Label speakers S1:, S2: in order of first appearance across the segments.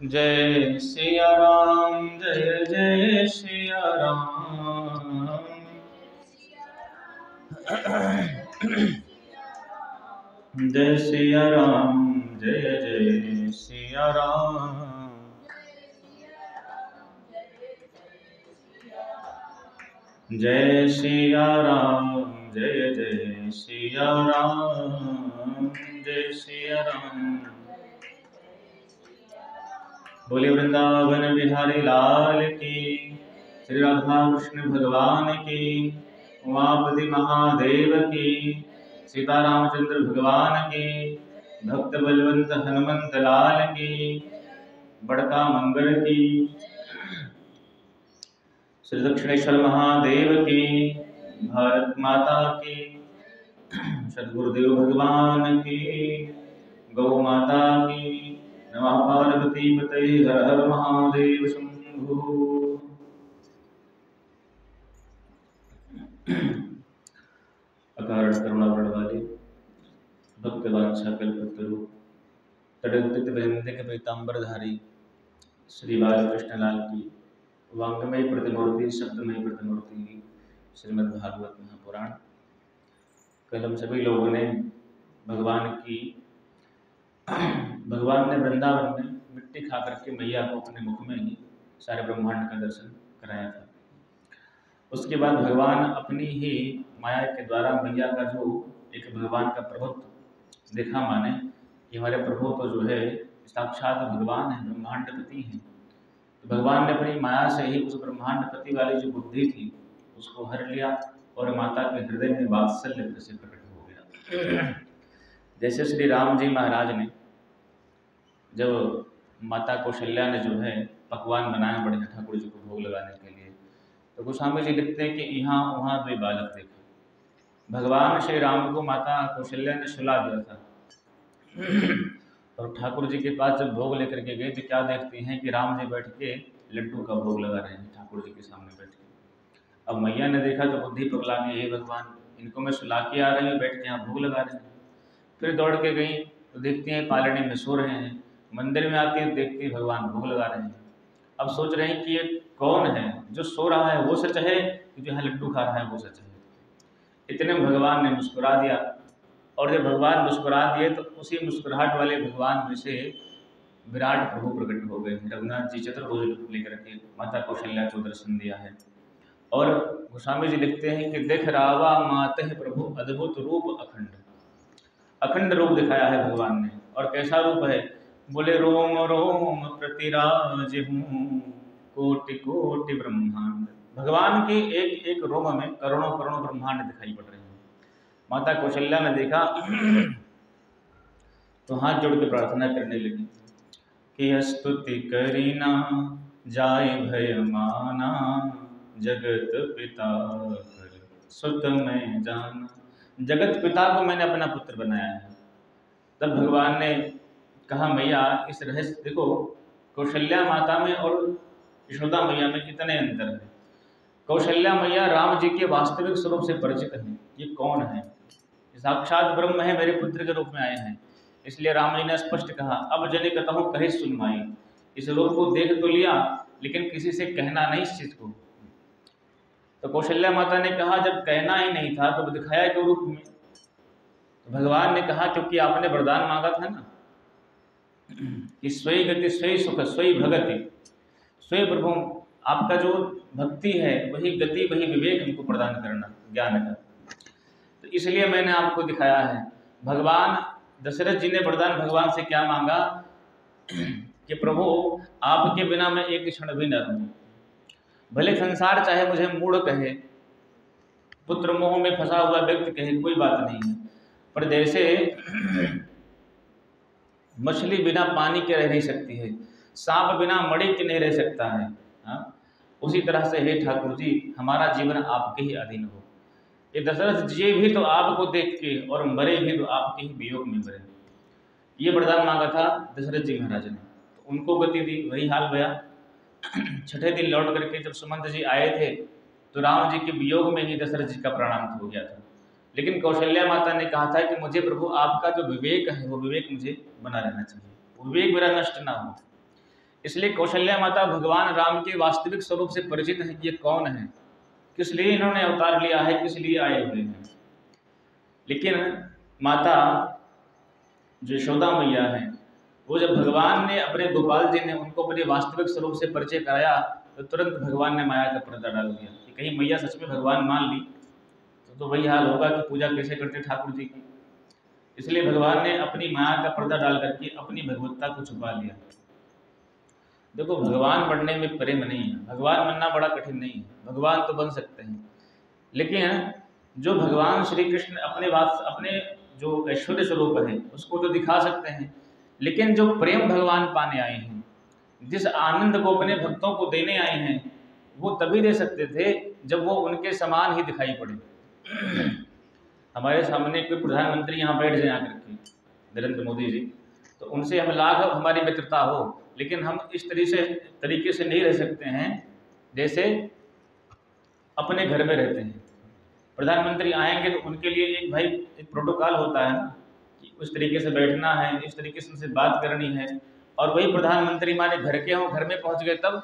S1: जय सिया राम, जय जय सिया राम। जय सिया राम, जय जय सिया राम। जय सिया राम, जय जय सिया राम। जय सिया राम। बोले वृंदावन बिहारी लाल की, श्री राधा कृष्ण भगवान की, उमापति महादेव की, सीता रामचंद्र भगवान की, भक्त बलवंत हनुमंत लाल की, बड़का मंगल की, श्री दक्षिणेश्वर महादेव की, भारत माता की, सद्गुरुदेव भगवान की, गौ माता की, नमः पार्वती पतये हर हर महादेव शंभो। अकारण करुणा बड़ वाले भक्त वांछा कल्पतरु तड़ंकित वृंदिक पीतांबरधारी श्री बालकृष्ण लाल की वांगमय प्रतिमूर्ति शब्दमय प्रतिमूर्ति श्रीमद् भागवत महापुराण। कल हम सभी लोगों ने भगवान ने वृंदावन में मिट्टी खा करके मैया को अपने मुख में ही सारे ब्रह्मांड का दर्शन कराया था। उसके बाद भगवान अपनी ही माया के द्वारा मैया का जो एक भगवान का प्रभुत्व देखा, माने कि हमारे प्रभु तो जो है साक्षात भगवान है, ब्रह्मांडपति हैं। तो भगवान ने अपनी माया से ही उस ब्रह्मांडपति वाली जो बुद्धि थी उसको हर लिया और माता के हृदय में वात्सल्य से प्रकट हो गया। जैसे श्री राम जी महाराज ने जब माता कौशल्या ने जो है पकवान बनाया बढ़िया ठाकुर जी को भोग लगाने के लिए, तो गोस्वामी जी लिखते हैं कि यहाँ वहाँ दो बालक देखे। भगवान श्री राम को माता कौशल्या ने सुला दिया था और ठाकुर जी के पास जब भोग लेकर के गए तो क्या देखते हैं कि राम जी बैठ के लड्डू का भोग लगा रहे हैं ठाकुर जी के सामने बैठ के। अब मैया ने देखा तो बुद्धि पगला गई, हे भगवान इनको मैं सुला के आ रही हूँ, बैठ के यहाँ भोग लगा रहे हैं। फिर दौड़ के गई तो देखती हैं पालने में सो रहे हैं। मंदिर में आती है देखती है भगवान भोग लगा रहे हैं। अब सोच रहे हैं कि ये कौन है, जो सो रहा है वो सच है कि जो यहाँ लड्डू खा रहा है वो सच है। इतने में भगवान ने मुस्कुरा दिया, और जब भगवान मुस्कुरा दिए तो उसी मुस्कुराहट वाले भगवान में से विराट प्रभु प्रकट हो गए। रघुनाथ जी चतुर्भुज लेकर के माता कौशल्या को दर्शन दिया है। और गोस्वामी जी लिखते हैं कि देख रावा माते प्रभु अद्भुत रूप अखंड, अखंड रूप दिखाया है भगवान ने। और कैसा रूप है, बोले रोम रोम प्रतिराज हूँ कोटि कोटि ब्रह्मांड। भगवान के एक एक रोम में करोड़ों करोड़ों ब्रह्मांड दिखाई पड़ रहे हैं। माता कौशल्या ने देखा तो हाथ जोड़ के प्रार्थना करने लगी कि स्तुति करीना जाय भय माना, जगत पिता कर सुत में जाना। जगत पिता को मैंने अपना पुत्र बनाया है। तब भगवान ने कहा मैया इस रहस्य देखो, कौशल्या माता में और यशोदा मैया में कितने अंतर है। कौशल्या मैया राम जी के वास्तविक स्वरूप से परिचित हैं। ये कौन है, साक्षात ब्रह्म है, मेरे पुत्र के रूप में आए हैं। इसलिए राम जी ने स्पष्ट कहा अब जने कहूँ कहे सुन माई। इस रूप को देख तो लिया लेकिन किसी से कहना नहीं इस चीज को। तो कौशल्या माता ने कहा जब कहना ही नहीं था तो दिखाया क्यों रूप में। तो भगवान ने कहा क्योंकि आपने वरदान मांगा था ना कि स्वयं गति स्वयं सुख स्वयं भगति, स्वयं प्रभु आपका जो भक्ति है वही गति वही विवेक हमको प्रदान करना ज्ञान का। तो इसलिए मैंने आपको दिखाया है। भगवान दशरथ जी ने वरदान भगवान से क्या मांगा कि प्रभु आपके बिना मैं एक क्षण भी न रहूं। भले संसार चाहे मुझे मूढ़ कहे, पुत्र मोह में फंसा हुआ व्यक्ति कहे, कोई बात नहीं है, पर जैसे मछली बिना पानी के रह नहीं सकती है, सांप बिना मणि के नहीं रह सकता है, उसी तरह से हे ठाकुर जी हमारा जीवन आपके ही अधीन हो। ये दशरथ जी भी तो आपको देख के और मरे भी तो आपके ही वियोग में मरे। ये वरदान मांगा था दशरथ जी महाराज ने, तो उनको गति दी, वही हाल भया। छठे दिन लौट करके जब सुमंत जी आए थे तो राम जी के वियोग में ही दशरथ जी का प्राणांत हो गया था। लेकिन कौशल्या माता ने कहा था कि मुझे प्रभु आपका जो विवेक है वो विवेक मुझे बना रहना चाहिए, वो विवेक मेरा नष्ट ना हो। इसलिए कौशल्या माता भगवान राम के वास्तविक स्वरूप से परिचित हैं कि ये कौन है, किस लिए इन्होंने अवतार लिया है, किस लिए आए हुए हैं। लेकिन माता जो यशोदा मैया हैं, वो जब भगवान ने अपने गोपाल जी ने उनको अपने वास्तविक स्वरूप से परिचय कराया तो तुरंत भगवान ने माया का पर्दा डाल दिया कि कहीं मैया सच में भगवान मान ली तो वही हाल होगा कि पूजा कैसे करते ठाकुर जी की। इसलिए भगवान ने अपनी माया का पर्दा डाल करके अपनी भगवत्ता को छुपा लिया। देखो, भगवान बनने में प्रेम नहीं है, भगवान बनना बड़ा कठिन नहीं है, भगवान तो बन सकते हैं, लेकिन जो भगवान श्री कृष्ण अपने जो ऐश्वर्य स्वरूप है उसको तो दिखा सकते हैं, लेकिन जो प्रेम भगवान पाने आए हैं, जिस आनंद को अपने भक्तों को देने आए हैं, वो तभी दे सकते थे जब वो उनके समान ही दिखाई पड़े। हमारे सामने कोई प्रधानमंत्री यहाँ बैठ जाए आकर के, नरेंद्र मोदी जी, तो उनसे हम लाख हमारी मित्रता हो, लेकिन हम इस तरीके से नहीं रह सकते हैं जैसे अपने घर में रहते हैं। प्रधानमंत्री आएंगे तो उनके लिए एक प्रोटोकॉल होता है ना कि उस तरीके से बैठना है, इस तरीके से उनसे बात करनी है। और वही प्रधानमंत्री माने घर के हों, घर में पहुंच गए तब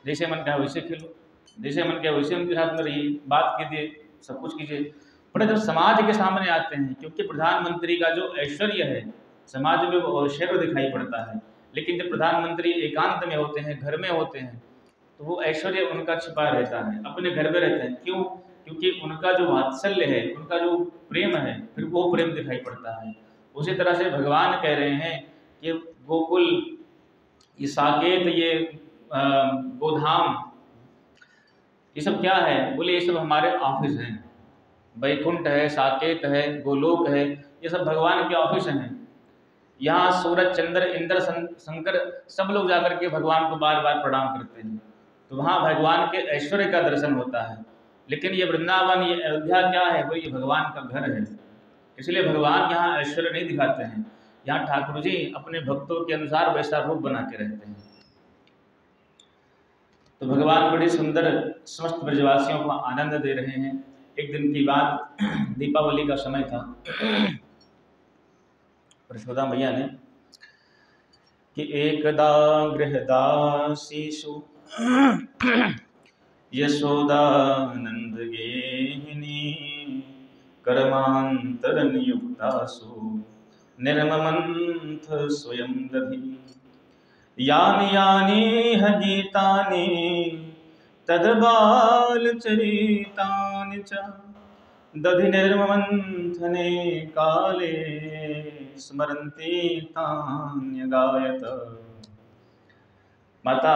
S1: जैसे मन कहा वैसे खेलो, जैसे मन किया वैसे उनके साथ में रहिए, बात कीजिए, सब कुछ कीजिए। पर जब समाज के सामने आते हैं, क्योंकि प्रधानमंत्री का जो ऐश्वर्य है समाज में वो ऐश्वर्य दिखाई पड़ता है, लेकिन जब प्रधानमंत्री एकांत में होते हैं, घर में होते हैं, तो वो ऐश्वर्य उनका छिपा रहता है, अपने घर में रहते हैं। क्यों? क्योंकि उनका जो वात्सल्य है, उनका जो प्रेम है, फिर वो प्रेम दिखाई पड़ता है। उसी तरह से भगवान कह रहे हैं कि गोकुल, ये साकेत, ये गोधाम, ये सब क्या है? बोले ये सब हमारे ऑफिस हैं। वैकुंठ है, साकेत है, गोलोक है, ये सब भगवान के ऑफिस हैं। यहाँ सूरज, चंद्र, इंद्र, शंकर सब लोग जाकर के भगवान को बार बार प्रणाम करते हैं, तो वहाँ भगवान के ऐश्वर्य का दर्शन होता है। लेकिन ये वृंदावन, ये अयोध्या क्या है? वो ये भगवान का घर है। इसलिए भगवान यहाँ ऐश्वर्य नहीं दिखाते हैं, यहाँ ठाकुर जी अपने भक्तों के अनुसार वैसा रूप बना के रहते हैं। तो भगवान बड़ी सुंदर समस्त ब्रजवासियों को आनंद दे रहे हैं। एक दिन की बात, दीपावली का समय था, यशोदा मैया ने कि एकदा गृहदासीषु यशोदानंद गेहिनी कर्मांतर नियुक्तासु निर्ममंथ स्वयं दधि यानि यानि ह गीतानि तद्बाल चरितानि च दधि निर्ममंथने काले स्मरन्ति तान्यगायत। माता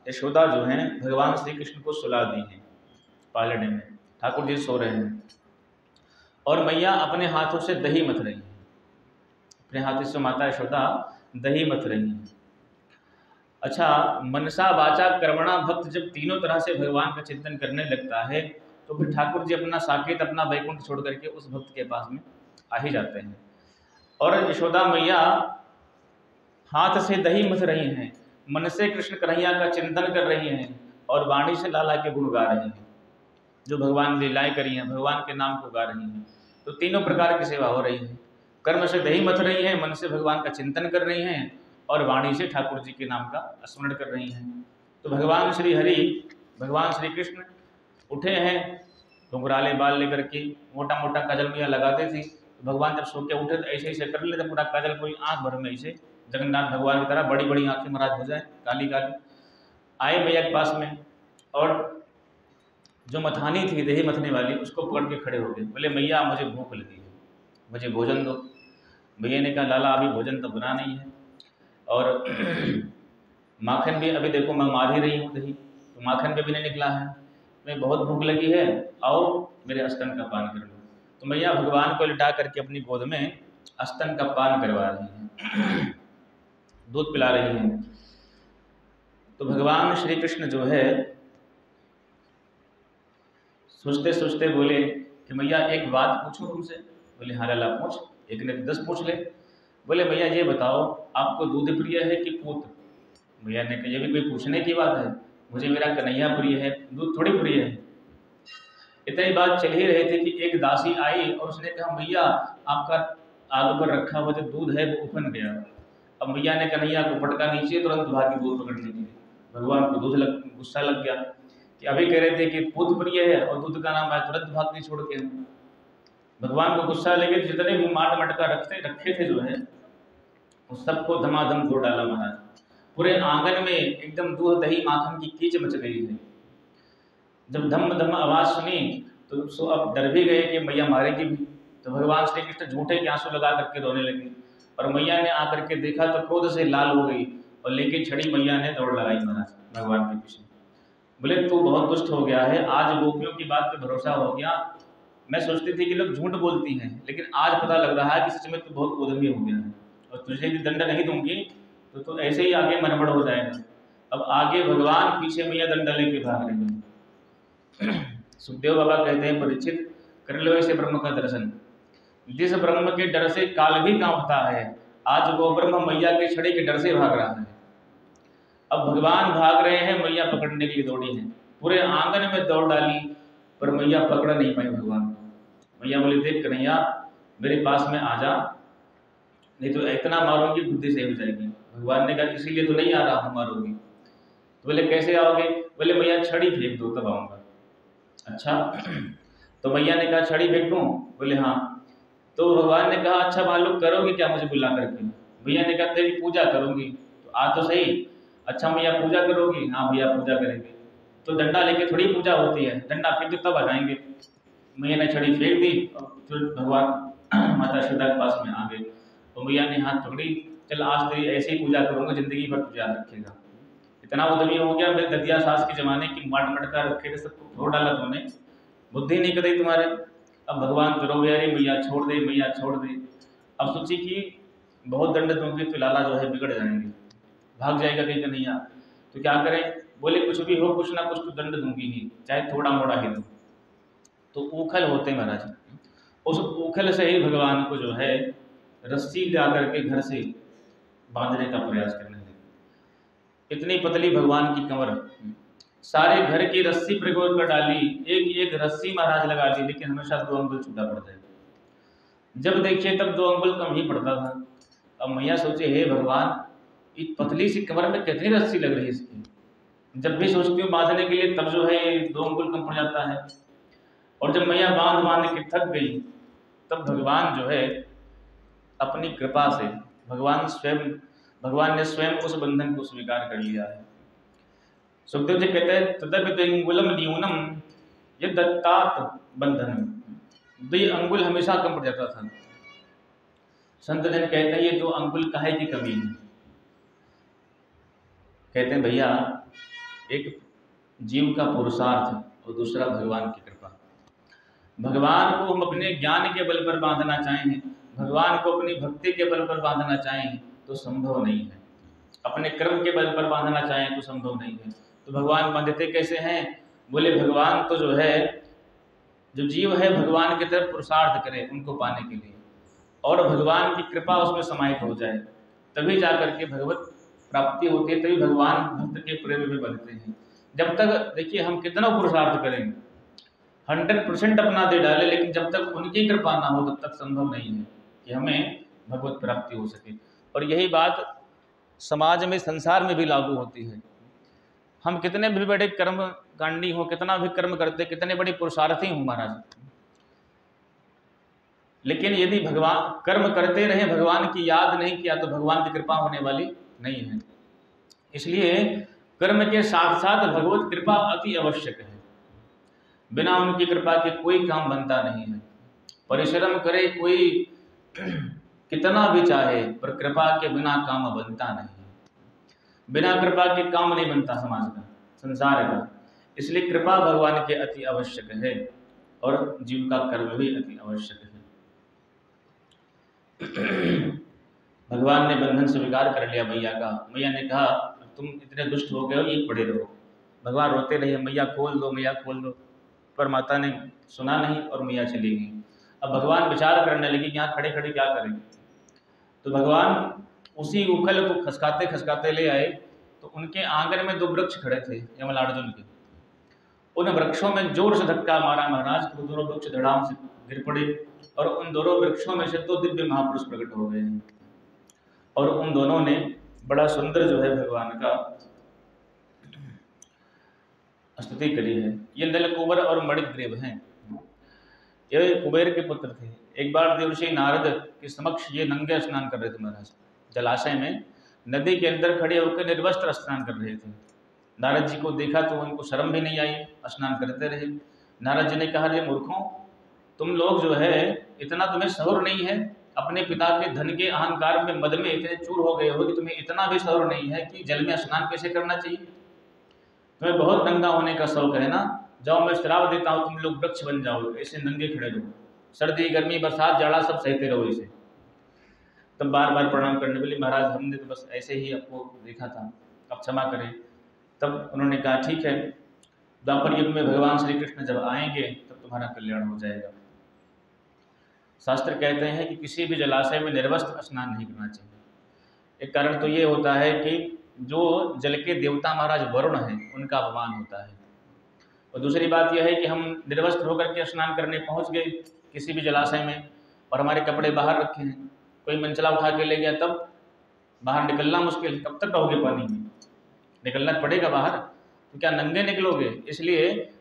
S1: यशोदा जो हैं भगवान श्री कृष्ण को सुला दी हैं पालने में। ठाकुर जी सो रहे हैं और मैया अपने हाथों से दही मथ रही हैं, अपने हाथों से माता यशोदा दही मथ रही हैं। अच्छा, मनसा वाचा कर्मणा भक्त जब तीनों तरह से भगवान का चिंतन करने लगता है तो फिर ठाकुर जी अपना साकेत, अपना वैकुंठ छोड़ करके उस भक्त के पास में आ ही जाते हैं। और यशोदा मैया हाथ से दही मथ रही हैं, मन से कृष्ण कन्हैया का चिंतन कर रही हैं और वाणी से लाला के गुण गा रही हैं, जो भगवान लीलाएं करी हैं, भगवान के नाम को गा रही हैं। तो तीनों प्रकार की सेवा हो रही है। कर्म से दही मथ रही हैं, मन से भगवान का चिंतन कर रही हैं और वाणी से ठाकुर जी के नाम का स्मरण कर रही हैं। तो भगवान श्री हरि, भगवान श्री कृष्ण उठे हैं, घुंघराले बाल लेकर के, मोटा मोटा काजल मैया लगाते थे। तो भगवान जब सो के उठे तो ऐसे ऐसे कर लेते पूरा काजल, कोई आँख भर में ऐसे जगन्नाथ भगवान की तरह बड़ी बड़ी आँखें महाराज हो जाए, काली काली। आए मैया के पास में और जो मथानी थी दही मथने वाली, उसको पकड़ के खड़े हो गए। बोले मैया मुझे भूख लगी है, मुझे भोजन दो। मैया ने कहा लाला अभी भोजन तो बना नहीं है, और माखन भी अभी देखो मैं मार ही रही हूँ दही, तो माखन भी नहीं निकला है, मैं बहुत भूख लगी है, आओ मेरे स्तन का पान कर लो। तो मैया भगवान को लिटा करके अपनी गोद में स्तन का पान करवा रही हैं, दूध पिला रही हैं। तो भगवान श्री कृष्ण जो है सोचते सोचते बोले कि मैया एक बात पूछूं तुमसे। बोले हाँ लाला पूछ, एक ने 10 पूछ ले। बोले भैया ये बताओ आपको दूध प्रिय है कि पूत? भैया ने कहा ये भी कोई पूछने की बात है, मुझे मेरा कन्हैया प्रिय है, दूध थोड़ी प्रिय है। इतनी बात चल ही रहे थे कि एक दासी आई और उसने कहा भैया आपका आग पर रखा हुआ जो दूध है वो उफन गया। अब मैया ने कन्हैया को पटका नीचे, तुरंत भागी दूध पकड़ने के लिए। भगवान को गुस्सा लग गया कि अभी कह रहे थे कि दूध प्रिय है और दूध का नाम है, तुरंत भाग नहीं छोड़ के। भगवान को गुस्सा लगे, जितने भी माट मटका रखे थे जो है उस सबको धमाधम तोड़ डाला महाराज। पूरे आंगन में एकदम दूध दही माखन की कीच मच गई है। जब धम धम आवाज सुनी तो सो अब डर भी गए कि मैया मारेगी भी। तो भगवान श्री कृष्ण झूठे के आंसू लगा करके रोने लगे, और मैया ने आकर के देखा तो क्रोध से लाल हो गई, और लेके छड़ी मैया ने दौड़ लगाई महाराज भगवान के पीछे। बोले तू बहुत दुष्ट हो गया है, आज गोपियों की बात पे भरोसा हो गया। मैं सोचती थी कि लोग झूठ बोलती हैं, लेकिन आज पता लग रहा है कि सच में तू बहुत उद्यमी हो गया है, और तुझे भी दंड नहीं दूंगी तो तू ऐसे ही आगे मनमड़ हो जाएगा। अब आगे भगवान, पीछे मैया दंड लेके भाग रही है। सुखदेव बाबा कहते हैं, परीक्षित कर लो ऐसे ब्रह्म का दर्शन, जिस ब्रह्म के डर से काल भी कांपता है, आज वो ब्रह्म मैया के छड़ी के डर से भाग रहा है। अब भगवान भाग रहे हैं, मैया पकड़ने के लिए दौड़ी है, पूरे आंगन में दौड़ डाली, पर मैया पकड़ नहीं पाई भगवान को। मैया बोली देख कन्हैया मेरे पास में आ जा, नहीं तो इतना मारूंगी बुद्धि से हो जाएगी। भगवान ने कहा इसीलिए तो नहीं आ रहा हूँ, मारूंगी। तो बोले कैसे आओगे? बोले मैया छड़ी फेंक दो तब आऊँगा। अच्छा, तो मैया ने कहा छड़ी फेंक दूँ? बोले हाँ। तो भगवान ने कहा अच्छा मालूम करोगे क्या मुझे बुला करके? भैया ने कहा तेरी पूजा करूंगी। तो आ तो सही। अच्छा मैया पूजा करोगी? हाँ भैया पूजा करेंगे। तो डंडा लेके थोड़ी पूजा होती है, डंडा फेंक दो तब आ जाएंगे। मैया ने छड़ी फेंक दी और फिर भगवान माता सीता के पास में आ गए। तो मैया ने हाथ पकड़ी, चल आज तेरी ऐसी पूजा करूंगा जिंदगी भर तुझे याद रखेगा। इतना उद्यमी हो गया, मेरे ददिया सास के जमाने की माट मटका रखे थे सबको धो डाला तुमने, बुद्धि नहीं करी तुम्हारे। अब भगवान तो रो गया, मैया छोड़ दे, मैया छोड़ दे। अब सोची कि बहुत दंड दूंगी तो लाला जो है बिगड़ जाएंगे, भाग जाएगा कहीं कन्हैया, तो क्या करें? बोले कुछ भी हो कुछ ना कुछ तो दंड दूंगी ही, चाहे थोड़ा मोड़ा ही दो। तो ऊखल होते महाराज, उस ऊखल से ही भगवान को जो है रस्सी ला करके घर से बांधने का प्रयास करने लगे। इतनी पतली भगवान की कमर, सारे घर की रस्सी प्रयोग कर डाली, एक एक रस्सी महाराज लगा दी, लेकिन हमेशा 2 अंगुल छूटा पड़ जाए। जब देखिए तब 2 अंगुल कम ही पड़ता था। अब मैया सोचे हे भगवान, इस पतली सी कमर में कितनी रस्सी लग रही है इसकी। जब भी सोचती हूँ बांधने के लिए तब जो है 2 अंगुल कम पड़ जाता है। और जब मैया बांध बांध के थक गई तब भगवान जो है अपनी कृपा से भगवान ने स्वयं उस बंधन को स्वीकार कर लिया है। सुखदेव जी कहते हैं तदपि द्विअंगुलम न्यूनम ये दत्तात बंधन, 2 अंगुल हमेशा कम पड़ जाता था। संत जन कहते हैं ये 2 अंगुल काहे की कमी है? कहते हैं भैया एक जीव का पुरुषार्थ और दूसरा भगवान की कृपा। भगवान को हम अपने ज्ञान के बल पर बांधना चाहें, भगवान को अपनी भक्ति के बल पर बांधना चाहें तो संभव नहीं है, अपने कर्म के बल पर बांधना चाहें तो संभव नहीं है। तो भगवान बांधते कैसे हैं? बोले भगवान तो जो है, जो जीव है भगवान की तरफ पुरुषार्थ करे उनको पाने के लिए, और भगवान की कृपा उसमें समाहित हो जाए, तभी जाकर के भगवत प्राप्ति होती है, तभी भगवान भक्त के प्रेम में बनते हैं। जब तक देखिए हम कितना पुरुषार्थ करेंगे, 100% अपना दे डाले, लेकिन जब तक उनकी कृपा ना हो तब तक संभव नहीं है कि हमें भगवत प्राप्ति हो सके। और यही बात समाज में, संसार में भी लागू होती है। हम कितने भी बड़े कर्म कांडी हो, कितना भी कर्म करते, कितने बड़े पुरुषार्थी हो महाराज, लेकिन यदि भगवान कर्म करते रहे, भगवान की याद नहीं किया तो भगवान की कृपा होने वाली नहीं है। इसलिए कर्म के साथ साथ भगवत कृपा अति आवश्यक है। बिना उनकी कृपा के कोई काम बनता नहीं है। परिश्रम करे कोई कितना भी चाहे, पर कृपा के बिना काम बनता नहीं है। बिना कृपा के काम नहीं बनता समाज का, संसार का। इसलिए कृपा भगवान के अति आवश्यक है, और जीव का कर्म भी अति आवश्यक है। भगवान ने बंधन स्वीकार कर लिया मैया का। मैया ने कहा तुम इतने दुष्ट हो गए हो, ये पड़े रहो। भगवान रोते रहे, मैया खोल दो, मैया खोल दो, पर माता ने सुना नहीं और मैया चली गई। अब भगवान विचार करने लगे कि यहाँ खड़े खड़े क्या करेंगे। तो भगवान उसी उखल को खसकाते खसकाते ले आए, तो उनके आंगन में 2 वृक्ष खड़े थे यमलार्जुन के। उन वृक्षों में जोर से धक्का मारा महाराज, तो दोनों वृक्ष धड़ाम से गिर पड़े, और उन दोनों वृक्षों में से 2 दिव्य महापुरुष प्रकट हो गए हैं। और उन दोनों ने बड़ा सुंदर जो है भगवान का स्तुति करी है। ये नलकुबर और मणिग्रीव हैं, ये कुबेर के पुत्र थे। एक बार देवर्षि नारद के समक्ष ये नंगे स्नान कर रहे थे महाराज, जलाशय में नदी के अंदर खड़े होकर निर्वस्त्र स्नान कर रहे थे। नारद जी को देखा तो उनको शर्म भी नहीं आई, स्नान करते रहे। नारद जी ने कहा, रे मूर्खों, तुम लोग जो है इतना तुम्हें शौर नहीं है, अपने पिता के धन के अहंकार में मद में इतने चूर हो गए हो कि तुम्हें इतना भी शौर नहीं है कि जल में स्नान कैसे करना चाहिए। तुम्हें बहुत नंगा होने का शौक है ना, जाओ मैं श्राप देता हूँ, तुम लोग वृक्ष बन जाओ, ऐसे नंगे खड़े रहो, सर्दी गर्मी बरसात जाड़ा सब सहते रहो इसे। तब बार बार प्रणाम करने बोले, महाराज हमने तो बस ऐसे ही आपको देखा था, अब क्षमा करें। तब उन्होंने कहा, ठीक है, द्वापर युग में भगवान श्री कृष्ण जब आएंगे तब तुम्हारा कल्याण हो जाएगा। शास्त्र कहते हैं कि किसी भी जलाशय में निर्वस्त्र स्नान नहीं करना चाहिए। एक कारण तो ये होता है कि जो जल के देवता महाराज वरुण हैं उनका अपमान होता है, और दूसरी बात यह है कि हम निर्वस्त्र होकर के स्नान करने पहुंच गए किसी भी जलाशय में और हमारे कपड़े बाहर रखे हैं, कोई मंचला उठा के ले गया, तब बाहर निकलना मुश्किल है। कब तक रहोगे पानी में, निकलना पड़ेगा बाहर, तो क्या नंगे निकलोगे? इसलिए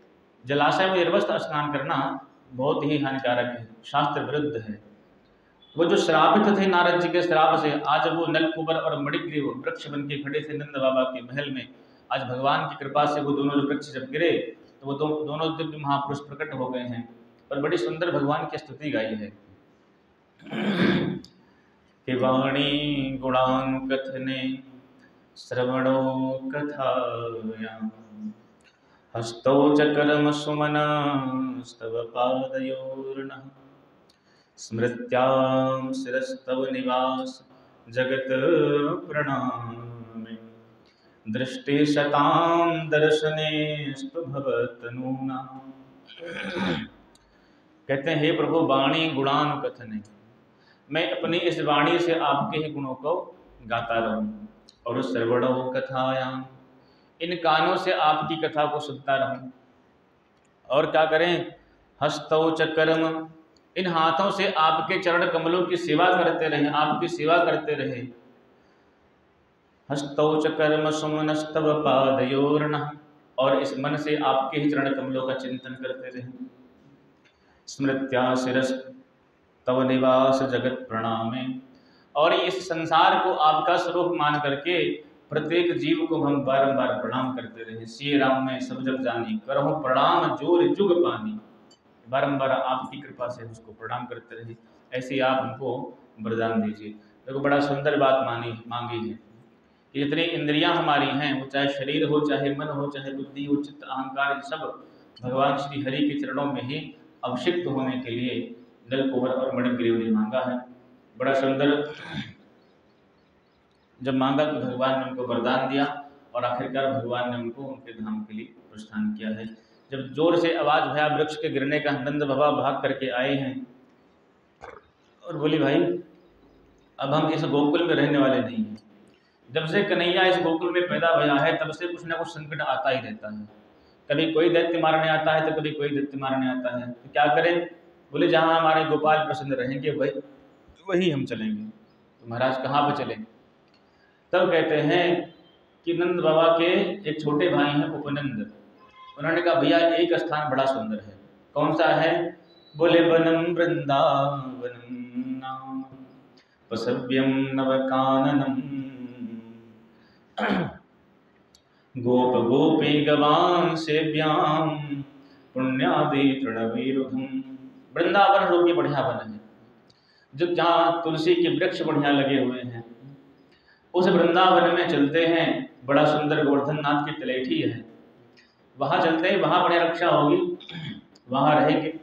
S1: जलाशय में निर्वस्त्र स्नान करना बहुत ही हानिकारक है, शास्त्र विरुद्ध है। वो जो श्रापित थे नारद जी के श्राप से, आज वो नलकुबर और मणिग्रीव वृक्ष बन के खड़े थे नंद बाबा के महल में। आज भगवान की कृपा से वो दोनों जो वृक्ष जब गिरे तो वो दोनों दिव्य महापुरुष प्रकट हो गए हैं और बड़ी सुंदर भगवान की स्तुति गाई है कि वाणी गुणानुकथने श्रवणो कथायां हस्तौ च कर्म सुमनस्तव पादयोर्नः स्मृत्यां शिरस्तव निवास जगत प्रणामे दृष्टि शतां दर्शनेस्तु भवतनूनां। कहते हैं, हे प्रभु, वाणी गुणानुकथने, मैं अपनी इस वाणी से आपके ही गुणों को गाता रहूं, और श्रवणो कथायां, इन कानों से आपकी कथा को सुनता रहूं। और क्या करें? हस्तौ च कर्म, इन हाथों से आपके चरण कमलों की सेवा करते रहे, आपकी सेवा करते रहे। हस्तौ च कर्म सुमनस्तव पादयोर्नः, और इस मन से आपके ही चरण कमलों का चिंतन करते रहे। स्मृत्या शिरस तव निवास जगत प्रणामे, और इस संसार को आपका स्वरूप मान करके प्रत्येक जीव को हम बारंबार प्रणाम करते रहे। श्री राम में सब जग जानी, करहु प्रणाम जोर जुग पानी, बारंबार आपकी कृपा से उसको प्रणाम करते रहे। ऐसे आप हमको वरदान दीजिए। देखो, बड़ा सुंदर बात मांगी है कि जितनी इंद्रियां हमारी हैं, वो चाहे शरीर हो, चाहे मन हो, चाहे बुद्धि हो, चित्त अहंकार, सब भगवान श्री हरि के चरणों में ही अभिषिक्त होने के लिए नलकुबर और मणिग्रीव ने मांगा है। बड़ा सुंदर जब मांगा तो भगवान ने उनको वरदान दिया और आखिरकार भगवान ने उनको उनके धाम के लिए प्रस्थान किया है। जब जोर से आवाज भया वृक्ष के गिरने का, नंद बाबा भाग करके आए हैं और बोली, भाई अब हम इस गोकुल में रहने वाले नहीं हैं। जब से कन्हैया इस गोकुल में पैदा हुआ है तब से कुछ ना कुछ संकट आता ही रहता है। कभी कोई दैत्य मारने आता है तो कभी कोई दैत्य मारने आता है, तो क्या करें? बोले, जहाँ हमारे गोपाल प्रसन्न रहेंगे वही हम चलेंगे। तो महाराज कहाँ पर चलें? तब कहते हैं कि नंद बाबा के एक छोटे भाई हैं उपनंद, उन्होंने कहा, भैया एक स्थान बड़ा सुंदर है। कौन सा है? बोले, वनम वृंदावनम नाम वसव्यम नवकाननम गोप गोपी गवान सेव्याम पुण्यादि तृणवीरुधम। वृंदावन रूपी बढ़िया वन है, जो जहाँ तुलसी के वृक्ष बढ़िया लगे हुए हैं, उस वृंदावन में चलते हैं। बड़ा सुंदर गोवर्धन नाथ की तलेठी है, वहाँ चलते हैं, वहाँ बढ़िया रक्षा होगी, वहाँ रहेंगे।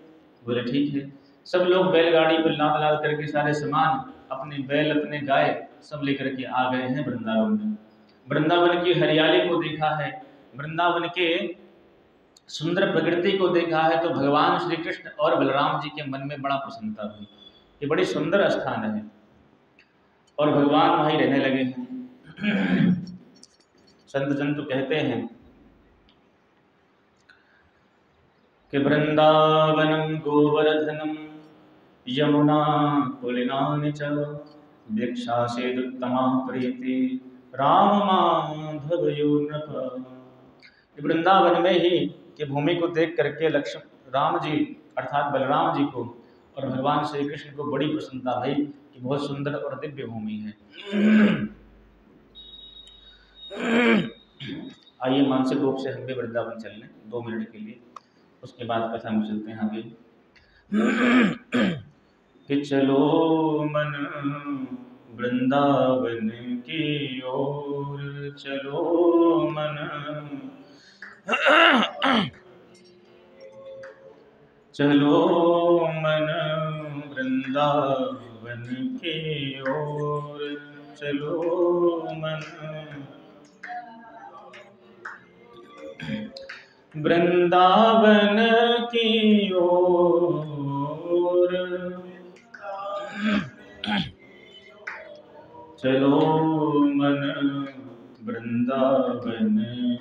S1: बोले, ठीक है। सब लोग बैलगाड़ी पर लाद लाद करके सारे सामान, अपने बैल, अपने गाय सब लेकर के आ गए हैं वृंदावन में। वृंदावन की हरियाली को देखा है, वृंदावन के सुंदर प्रकृति को देखा है, तो भगवान श्री कृष्ण और बलराम जी के मन में बड़ा प्रसन्नता हुई। ये बड़ी सुंदर स्थान है और भगवान वहीं रहने लगे हैं। संत जंतु कहते हैं कि वृंदावनम गोवर्धनम यमुना कुलिनानि च भिक्षासेदुत्तमा प्रीति राम माधव यो नृप। वृंदावन में ही कि भूमि को देख करके लक्ष्मण राम जी अर्थात बलराम जी को और भगवान श्री कृष्ण को बड़ी प्रसन्नता भई कि बहुत सुंदर और दिव्य भूमि है। आइए मानसिक रूप से हम भी वृंदावन चल लें 2 मिनट के लिए, उसके बाद कथा में चलते हैं आगे। कि चलो मन वृंदावन की ओर, चलो मन चलो मन वृंदावन की ओर, चलो मन वृंदावन की ओर, चलो मन वृंदावन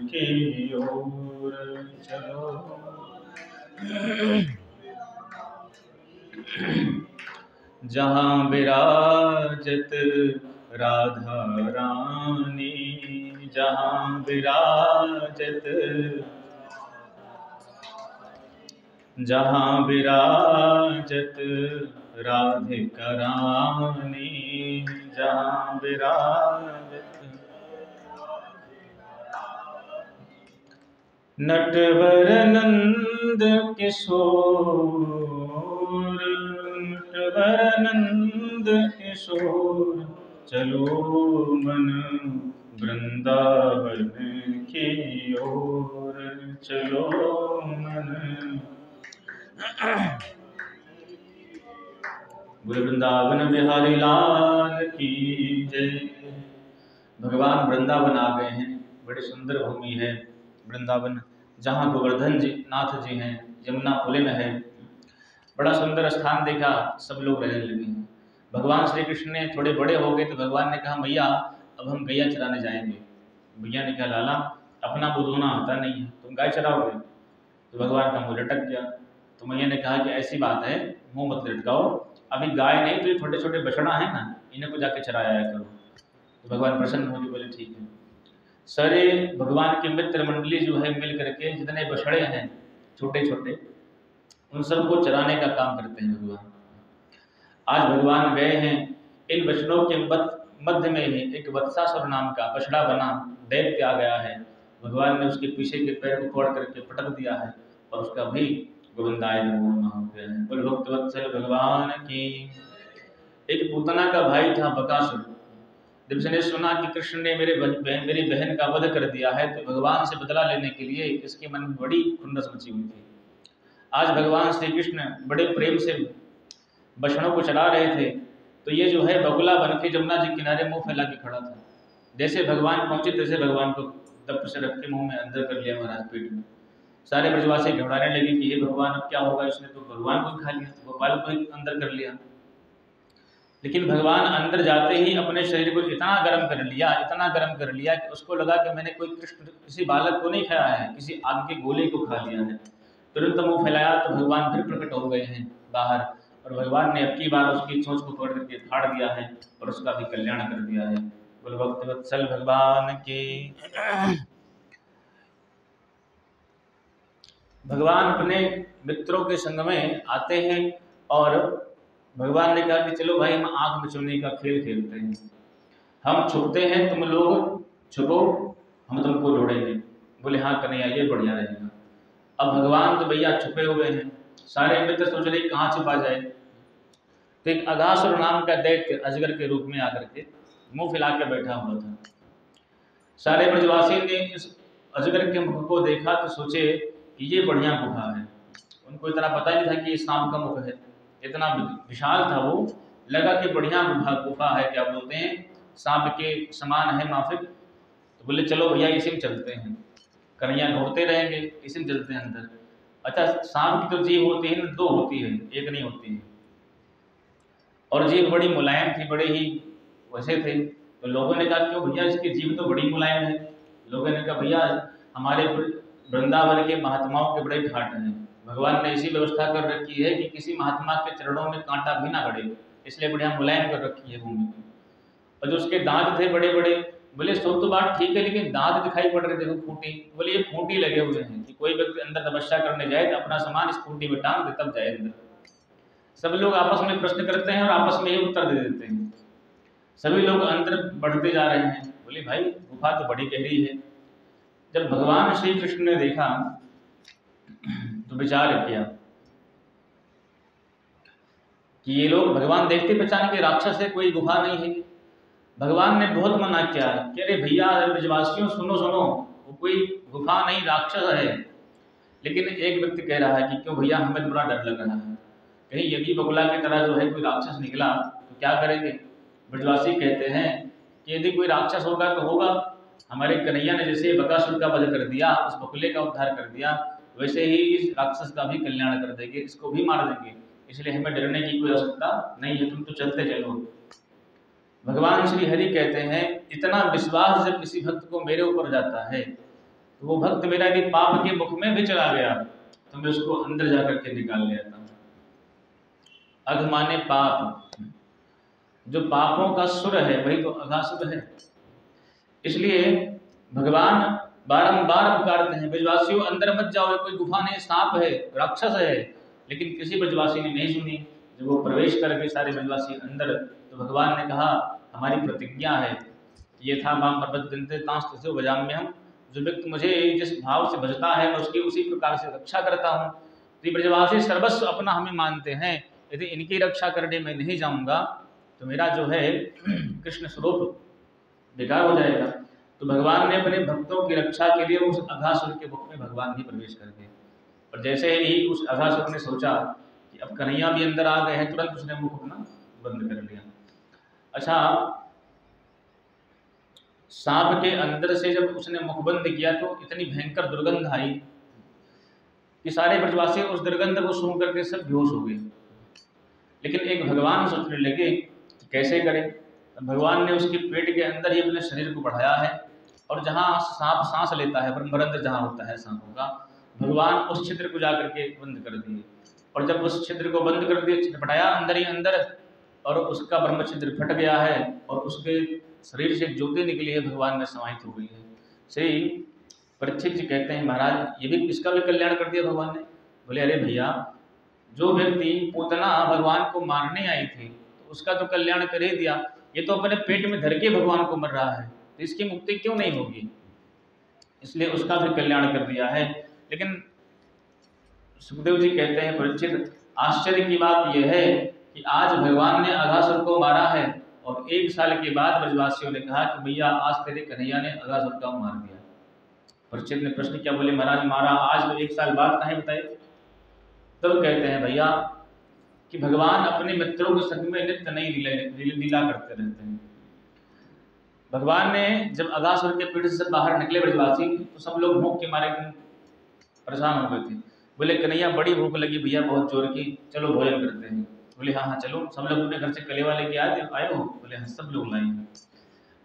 S1: की ओर, चलो जहाँ विराजत राधा रानी, जहाँ विराजत राधिका रानी, जहाँ विराजत नटवर नंद किशोर, नटवर नंद किशोर, चलो मन वृंदावन की ओर, चलो मन। बोले वृंदावन बिहारी लाल की जय। भगवान वृंदावन आ गए हैं, बड़ी सुंदर भूमि है वृंदावन, जहाँ गोवर्धन जी नाथ जी हैं, यमुना पुलिन है, बड़ा सुंदर स्थान देखा, सब लोग रहने लगे। भगवान श्री कृष्ण ने थोड़े बड़े हो गए तो भगवान ने कहा मैया अब हम गैया चराने जाएंगे। भैया ने कहा लाला अपना बुधोना आता नहीं है, तुम गाय चराओगे? तो भगवान का मुँह लटक गया। तो मैया ने कहा कि ऐसी बात है, मुँह मत लटकाओ, अभी गाय नहीं तो ये छोटे छोटे बछड़ा है ना, इन्हें को जाके चराया करो। तो भगवान प्रसन्न हो गए, बोले ठीक है। सारे भगवान के मित्र मंडली जो है मिल करके जितने बछड़े हैं छोटे छोटे, उन सबको चराने का काम करते हैं भगवान। आज भगवान गए हैं, इन बछड़ों के मध्य में ही एक वत्सासुर नाम का बछड़ा बना दैत्य आ गया है। भगवान ने उसके पीछे के पैर को तोड़ करके पटक दिया है और उसका भी गोविंदाय नमः हो गया है। बोल भक्तवत्सल भगवान की। एक पूतना का भाई था बकासुर। जब उसने सुना कि कृष्ण ने मेरी बहन का वध कर दिया है तो भगवान से बदला लेने के लिए इसके मन में बड़ी खुंदस मची हुई थी। आज भगवान श्री कृष्ण बड़े प्रेम से बछड़ों को चला रहे थे तो ये जो है बगुला बन के जमुना जी किनारे मुंह फैला के खड़ा था। जैसे भगवान पहुंचे तैसे भगवान को दप से रख के मुंह में अंदर कर लिया महाराज पेट में। सारे ब्रजवासी घबराने लगे कि ये भगवान अब क्या होगा, इसने तो भगवान को खा लिया, गोपाल को ही अंदर कर लिया। लेकिन भगवान अंदर जाते ही अपने शरीर को इतना गर्म कर लिया कि उसको लगा कि मैंने कोई कृष्ण किसी बालक को नहीं खाया है, किसी आग के गोले को खा लिया है। तुरंत मुंह फैलाया तो भगवान फिर प्रकट हो गए हैं बाहर, और भगवान ने अब की बार उसकी चोंच को तोड़ करके फाड़ दिया है और उसका भी कल्याण कर दिया है। बोल भक्तवत्सल भगवान की। भगवान अपने मित्रों के संग में आते हैं और भगवान ने कहा कि चलो भाई हम आंख मिचौने का खेल खेलते हैं, हम छुपते हैं, तुम लोग छुपो, हम तुमको ढूंढेंगे। बोले हाँ कन्हैया ये बढ़िया रहेगा। अब भगवान तो भैया छुपे हुए हैं, सारे मित्र सोच रहे कहाँ छिपा जाए। तो एक अघासुर नाम का दैत्य अजगर के रूप में आकर के मुंह फैला के बैठा हुआ था। सारे ब्रजवासी ने इस अजगर के मुख को देखा तो सोचे कि ये बढ़िया गुफा है। उनको इतना पता नहीं था कि ये सांप का मुख है, इतना विशाल था वो, लगा कि बढ़िया गुफा है, क्या बोलते हैं सांप के समान है माफिक। तो बोले चलो भैया इसी में चलते हैं, कन्हैया ढूंढते रहेंगे, इसी में चलते हैं अंदर। अच्छा सांप की तो जीभ होती है ना, 2 होती है, एक नहीं होती है, और जीभ बड़ी मुलायम थी, बड़े ही वैसे थे। तो लोगों ने कहा क्यों भैया इसकी जीभ तो बड़ी मुलायम है। लोगों ने कहा भैया हमारे वृंदावन के महात्माओं के बड़े घाट हैं, भगवान ने ऐसी व्यवस्था कर रखी है कि किसी महात्मा के चरणों में कांटा भी ना गड़े, इसलिए बढ़िया मुलायम कर रखी है भूमि। और जो उसके दांत थे बड़े बड़े, बोले सो तो बात ठीक है, लेकिन दांत दिखाई पड़ रहे, देखो खूंटी। बोले ये खूंटी लगे हुए हैं कि कोई व्यक्ति अंदर तपस्या करने जाए तो अपना सामान इस खूंटी में टांग दे तब जाए अंदर। सब लोग आपस में प्रश्न करते हैं और आपस में ही उत्तर दे देते हैं। सभी लोग अंदर बढ़ते जा रहे हैं। बोले भाई गुफा तो बड़ी गहरी है। जब भगवान श्री कृष्ण ने देखा तो विचार किया कि ये लोग, भगवान देखते पहचान के राक्षस है, कोई गुफा नहीं है। भगवान ने बहुत मना किया कि अरे भैया ब्रजवासियों सुनो सुनो, वो कोई गुफा नहीं राक्षस है। लेकिन एक व्यक्ति कह रहा है कि क्यों भैया, हमें तो बड़ा डर लग रहा है, कहीं यदि बगुला की तरह जो है कोई राक्षस निकला तो क्या करेंगे। ब्रजवासी कहते हैं कि यदि कोई राक्षस होगा तो होगा, हमारे कन्हैया ने जैसे बकासुर का वध कर दिया, उस बगुले का उद्धार कर दिया, वैसे ही इस राक्षस का भी कल्याण कर देंगे, इसको भी मार देंगे, इसलिए हमें डरने की कोई आवश्यकता नहीं है, तुम तो चलते चलो। भगवान श्री हरि कहते हैं इतना विश्वास जब किसी भक्त को मेरे ऊपर जाता है तो वो भक्त मेरा यदि पाप के मुख में भी चला गया तो मैं उसको अंदर जाकर के निकाल लेता हूँ। अघ माने पाप, जो पापों का सुर है वही तो अघासुर है। इसलिए भगवान बारंबार पुकारते हैं ब्रजवासियों अंदर मत जाओ, कोई गुफा नहीं, सांप है, राक्षस है। लेकिन किसी ब्रजवासी ने नहीं सुनी। जब वो प्रवेश कर गए सारे ब्रजवासी अंदर, तो भगवान ने कहा हमारी प्रतिज्ञा है, ये था माम प्रबद्धन्ते तांस्तस्यो भजाम्यहम्, जो व्यक्ति मुझे जिस भाव से भजता है मैं उसकी उसी प्रकार से रक्षा करता हूँ। तो ब्रजवासी सर्वस्व अपना हमें मानते हैं, यदि इनकी रक्षा करने में नहीं जाऊँगा तो मेरा जो है कृष्ण स्वरूप बेकार हो जाएगा। तो भगवान ने अपने भक्तों की रक्षा के लिए उस अघासुर के मुख में भगवान भी प्रवेश कर गए। और जैसे ही उस अघासुर ने सोचा कि अब कन्हैया भी अंदर आ गए हैं, तुरंत उसने मुख अपना बंद कर लिया। अच्छा, सांप के अंदर से जब उसने मुख बंद किया तो इतनी भयंकर दुर्गंध आई कि सारे ब्रजवासी उस दुर्गंध को सूंघ करके सब बेहोश हो गए। लेकिन एक भगवान सोचने लगे कि कैसे करें। भगवान ने उसके पेट के अंदर ही अपने शरीर को बढ़ाया है, और जहाँ सांप सांस लेता है, ब्रह्मरंध्र जहाँ होता है सांपों का, भगवान उस छिद्र को जाकर के बंद कर दिए। और जब उस छिद्र को बंद कर दिए, बढ़ाया अंदर ही अंदर, और उसका ब्रह्म छिद्र फट गया है और उसके शरीर से ज्योति निकली है, भगवान में समाहित हो गई है। श्री परीक्षित जी कहते हैं महाराज ये भी, इसका भी कल्याण कर दिया भगवान ने। बोले अरे भैया, जो व्यक्ति पूतना भगवान को मारने आई थी तो उसका तो कल्याण कर ही दिया, ये तो अपने पेट में धर के भगवान को मर रहा है, तो इसकी मुक्ति क्यों नहीं होगी, इसलिए उसका भी कल्याण कर दिया है। लेकिन सुखदेव जी कहते हैं परीक्षित, आश्चर्य की बात यह है कि आज भगवान ने अघासुर को मारा है और 1 साल के बाद ब्रजवासियों ने कहा कि भैया आज तेरे कन्हैया ने अघासुर को मार दिया। परीक्षित ने प्रश्न किया, बोले महाराज मारा आज तो 1 साल बाद कहें बताइए। तब कहते हैं भैया कि भगवान अपने मित्रों के संग में नित्य नई लीला करते रहते हैं। भगवान ने जब अघासुर के पेट से बाहर निकले ब्रजवासी, तो सब लोग भूख के मारे परेशान हो गए थे। बोले कन्हैया बड़ी भूख लगी भैया, बहुत जोर की, चलो भोजन करते हैं। बोले हाँ हाँ चलो। सब लोग अपने घर से कलेवा लेके आए हो? बोले हाँ सब लोग लाए हैं।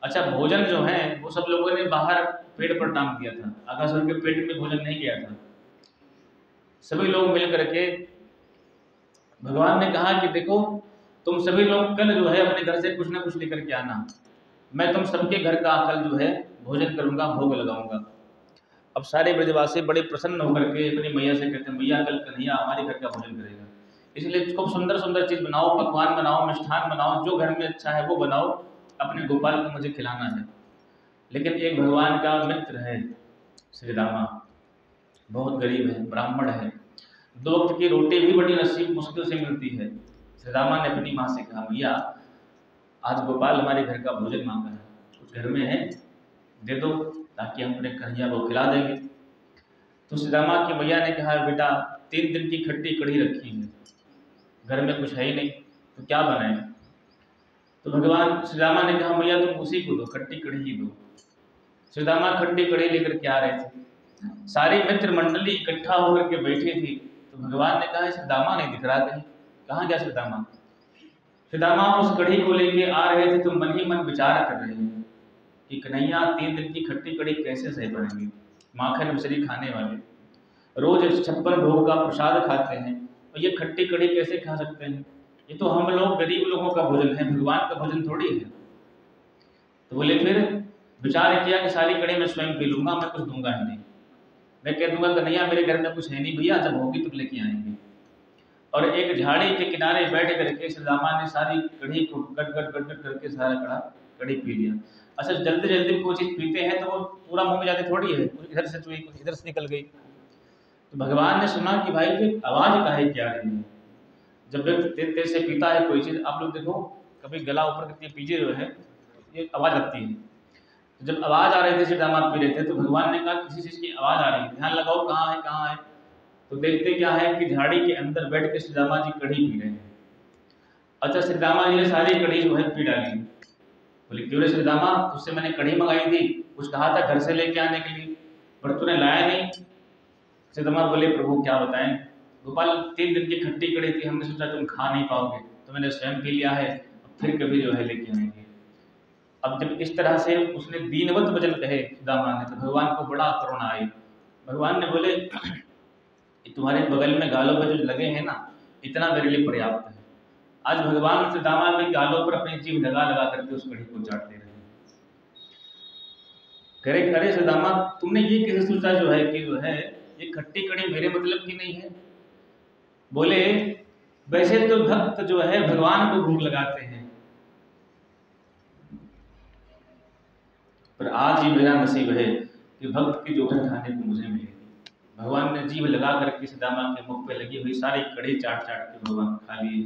S1: अच्छा, भोजन जो है वो सब लोगों ने बाहर पेड़ पर टांग दिया था, अघासुर के पेट में भोजन नहीं किया था। सभी लोग मिल करके भगवान ने कहा कि देखो तुम सभी लोग कल जो है अपने घर से कुछ ना कुछ लेकर के आना, मैं तुम सबके घर का कल जो है भोजन करूंगा, भोग लगाऊंगा। अब सारे ब्रजवासी बड़े प्रसन्न होकर के अपनी मैया से कहते हैं मैया कल कन्हैया हमारे घर का भोजन करेगा, इसलिए खूब सुंदर सुंदर चीज़ बनाओ, पकवान बनाओ, मिष्ठान बनाओ, जो घर में अच्छा है वो बनाओ, अपने गोपाल को मुझे खिलाना है। लेकिन एक भगवान का मित्र है श्री रामा, बहुत गरीब है, ब्राह्मण है, 2 वक्त की रोटी भी बड़ी नसीब मुश्किल से मिलती है। श्री रामा ने अपनी माँ से कहा भैया आज गोपाल हमारे घर का भोजन मांगा है, कुछ घर में है दे दो ताकि हम अपने कन्हैया को खिला देंगे। तो श्री रामा की मैया ने कहा बेटा 3 दिन की खट्टी कढ़ी रखी है, घर में कुछ है ही नहीं तो क्या बनाए। तो भगवान श्री रामा ने कहा मैया तुम उसी को दो, खट्टी कढ़ी ही दो। श्री रामा खट्टी कढ़ी लेकर के आ रहे थे, सारी मित्र मंडली इकट्ठा होकर के बैठी थी। तो भगवान ने कहा श्री दामा नहीं दिख रहा, कहीं कहाँ गया श्री दामा। श्री दामा उस कढ़ी को लेके आ रहे थे तो मन ही मन विचार कर रहे हैं कि कन्हैया 3 दिन की खट्टी कढ़ी कैसे सह पड़ेंगे, माखन मिश्री खाने वाले, रोज 56 भोग का प्रसाद खाते हैं और ये खट्टी कढ़ी कैसे खा सकते हैं, ये तो हम लोग गरीब लोगों का भोजन है, भगवान का भोजन थोड़ी है। तो बोले फिर विचार किया कि सारी कड़ी मैं स्वयं पी लूंगा, मैं कुछ दूंगा ही नहीं। मैं कह दूंगा कन्हैया मेरे घर में कुछ है नहीं भैया, जब होगी तो लेके आएंगे। और एक झाड़ी के किनारे बैठ करके सुदामा ने सारी कढ़ी को गट गट गट गट करके सारा कढ़ी पी लिया। अच्छा, जल्दी जल्दी कोई चीज़ पीते हैं तो वो पूरा मुंह में जाती थोड़ी है, इधर से चुई इधर से निकल गई। तो भगवान ने सुना कि भाई ये आवाज़ काहे क्या रही है। जब व्यक्ति तेज तेज से पीता है कोई चीज़, आप लोग देखो कभी गला ऊपर करके पीछे जो है ये आवाज़ आती है। तो जब आवाज़ आ रही थी सुदामा पी रहे थे, तो भगवान ने कहा किसी चीज़ की आवाज़ आ रही है, ध्यान लगाओ कहाँ है कहाँ है। तो देखते क्या है कि झाड़ी के अंदर बैठ के सुदामा जी कढ़ी पी रहे हैं। अच्छा, सुदामा जी ने सारी कढ़ी जो है पी डाली। बोले क्यों रे सुदामा, तुझसे मैंने कढ़ी मंगाई थी, कुछ कहा था घर से लेके आने के लिए, पर तूने लाया नहीं। सुदामा बोले प्रभु क्या बताएं गोपाल, 3 दिन की खट्टी कढ़ी थी, हमने सोचा तुम खा नहीं पाओगे तो मैंने स्वयं पी लिया है, फिर कभी जो है लेके आएंगे। अब जब इस तरह से उसने दीनवत वचन कहे सुदामा ने, तो भगवान को बड़ा करुणा आई। भगवान ने बोले तुम्हारे बगल में गालों पर जो लगे हैं ना, इतना मेरे लिए पर्याप्त है। आज भगवान सुदामा के गालों पर अपनी जीभ लगा लगा करके उस कढ़ी को चाटते रहे। करे अरे सुदामा, तुमने ये कैसे सोचा जो है कि जो है ये खट्टी कढ़ी मेरे मतलब की नहीं है। बोले वैसे तो भक्त जो है भगवान को भूख लगाते हैं, पर आज ही मेरा नसीब है कि भक्त की जोहर खाने को मुझे मिलेगी। भगवान ने जीभ लगा करके सुदामा के मुख पे लगी हुई सारी कढ़ी चाट चाट के भगवान खा लिए।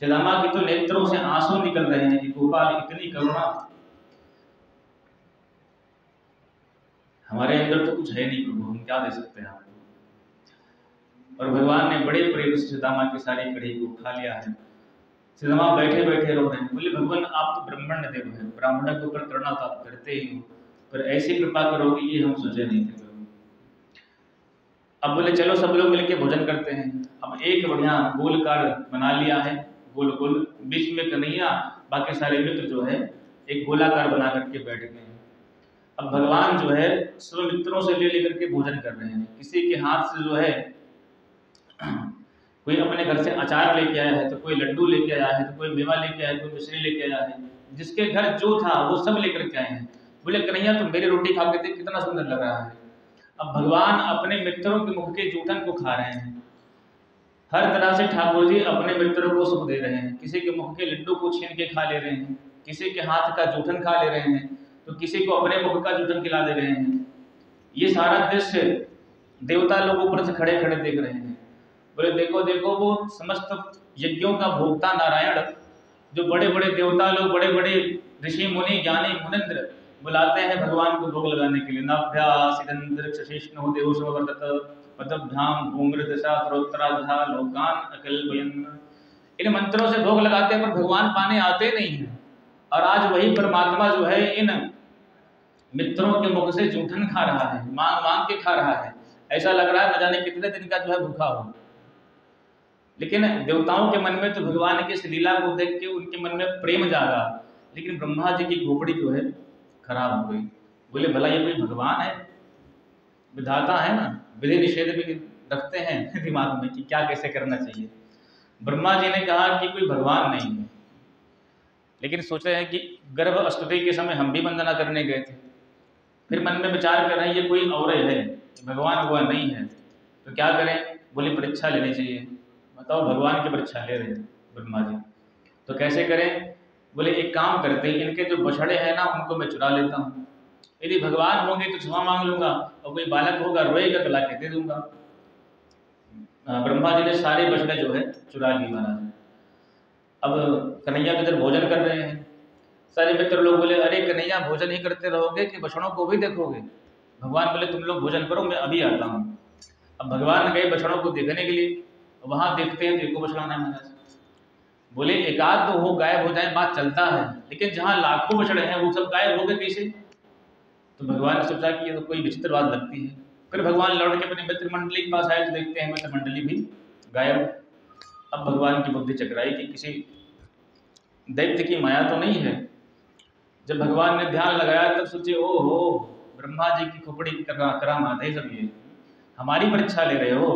S1: सुदामा की तो नेत्रों से आंसू निकल रहे हैं कि गोपाल इतनी करुणा, हमारे अंदर तो कुछ है नहीं प्रभु, हम क्या दे सकते हैं आपको। और भगवान ने बड़े प्रेम से सुदामा की सारी कढ़ी को खा लिया है। सुदामा बैठे बैठे रो रहे हैं। बोले भगवान आप तो ब्राह्मण देव हैं, ब्राह्मण के ऊपर करुणा तो आप करते ही हो, पर ऐसी कृपा करोगे ये हम सोचे नहीं थे। अब बोले चलो सब लोग मिलके भोजन करते हैं। अब एक बढ़िया गोल कार बना लिया है, गोल गोल, बीच में कन्हैया, बाकी सारे मित्र जो है एक गोलाकार बना करके बैठ गए हैं। अब भगवान जो है सब मित्रों से ले लेकर के भोजन कर रहे हैं। किसी के हाथ से जो है कोई अपने घर से अचार लेके आया है, तो कोई लड्डू लेके आया है, तो कोई मेवा लेके आया है, कोई मिश्री लेके आया है। जिसके घर जो था वो सब लेकर के आए हैं। बोले कन्हैया तुम मेरी रोटी खा के देख कितना सुंदर लग रहा है। अब भगवान अपने मित्रों के मुख के जूठन को खा रहे हैं। हर तरह से ठाकुर जी अपने मित्रों को सुख दे रहे हैं। किसी के मुख के लड्डू को छीन के खा ले रहे हैं, किसी के हाथ का जूठन खा ले रहे हैं, तो किसी को अपने मुख का जूठन खिला दे रहे हैं। ये सारा दृश्य देवता लोग ऊपर से खड़े खड़े देख रहे हैं। बोले देखो देखो, वो समस्त यज्ञों का भोक्ता नारायण, जो बड़े बड़े देवता लोग, बड़े बड़े ऋषि मुनि ज्ञानी मुनिंद्र बुलाते हैं भगवान को भोग लगाने के लिए। नाभ्यासिदंतरिक्षशिष्णु देवसमवर्तत पदभ्याम भूमृतसा सर्वत्राधा लोकान अकल्पयन्। इन मंत्रों से भोग लगाते हैं पर भगवान पाने आते नहीं हैं। और आज वही परमात्मा जो है इन मित्रों के मुख से जूठन खा रहा है, मांग मांग के खा रहा है। ऐसा लग रहा है न जाने कितने दिन का जो है भूखा हो। लेकिन देवताओं के मन में तो भगवान की इस लीला को देख के उनके मन में प्रेम जागा, लेकिन ब्रह्मा जी की खोपड़ी जो है खराब हो गई। बोले भला ये कोई भगवान है? विधाता है ना, विधि निषेध भी रखते हैं दिमाग में कि क्या कैसे करना चाहिए। ब्रह्मा जी ने कहा कि कोई भगवान नहीं है, लेकिन सोचे हैं कि गर्भ स्तुति के समय हम भी वंदना करने गए थे। फिर मन में विचार कर रहे हैं ये कोई और है, भगवान हुआ नहीं है, तो क्या करें। बोले परीक्षा लेनी चाहिए। बताओ, भगवान की परीक्षा ले रहे हैं ब्रह्मा जी, तो कैसे करें। बोले एक काम करते हैं, इनके जो बछड़े हैं ना उनको मैं चुरा लेता हूँ। यदि भगवान होंगे तो क्षमा मांग लूंगा, और कोई बालक होगा रोएगा तो लाके दे दूंगा। ब्रह्मा जी ने सारे बछड़े जो है चुरा लिए महाराज। अब कन्हैया किधर भोजन कर रहे हैं। सारे मित्र लोग बोले अरे कन्हैया भोजन ही करते रहोगे कि बछड़ों को भी देखोगे। भगवान बोले तुम लोग भोजन करो, मैं अभी आता हूँ। अब भगवान गए बछड़ों को देखने के लिए, वहां देखते हैं तो एको बछड़ा नहीं महाराज। बोले एकाध तो हो गायब हो जाए बात चलता है, लेकिन जहाँ लाखों बछड़े हैं वो सब गायब हो गए कैसे। तो भगवान ने सोचा कि ये तो कोई विचित्र बात लगती है। फिर भगवान लौट के अपने मित्र मंडली के पास आए तो देखते हैं मित्र मंडली भी गायब। अब भगवान की बुद्धि चकराई कि किसी दैत्य की माया तो नहीं है। जब भगवान ने ध्यान लगाया तब सोचे ओ हो, ब्रह्मा जी की खोपड़ी की करामात है सब, ये हमारी परीक्षा ले रहे हो,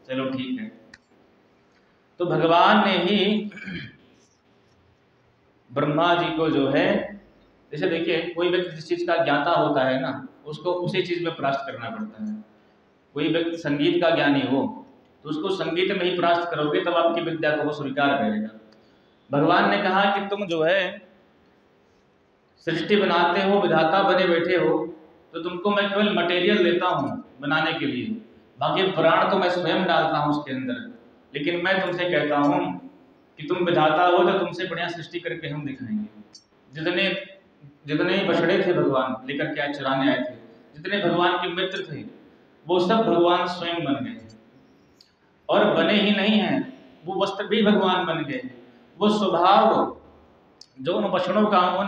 S1: चलो ठीक है। तो भगवान ने ही ब्रह्मा जी को जो है जैसे देखिए, कोई व्यक्ति जिस चीज़ का ज्ञाता होता है ना, उसको उसी चीज़ में प्रास्त करना पड़ता है। कोई व्यक्ति संगीत का ज्ञानी हो तो उसको संगीत में ही प्रास्त करोगे, तब आपकी विद्या को वो स्वीकार करेगा। भगवान ने कहा कि तुम जो है सृष्टि बनाते हो, विधाता बने बैठे हो, तो तुमको मैं केवल मटेरियल देता हूँ बनाने के लिए, बाकी प्राण तो मैं स्वयं डालता हूँ उसके अंदर। लेकिन मैं तुमसे कहता हूँ कि तुम विधाता हो तो तुमसे बढ़िया सृष्टि करके हम दिखाएंगे। जितने जितने बछड़े थे भगवान लेकर के चुराने आए थे, जितने भगवान के मित्र थे, वो सब भगवान स्वयं बन गए। और बने ही नहीं हैं, वो वस्त्र भी भगवान बन गए। वो स्वभाव जो उन बछड़ों का, उन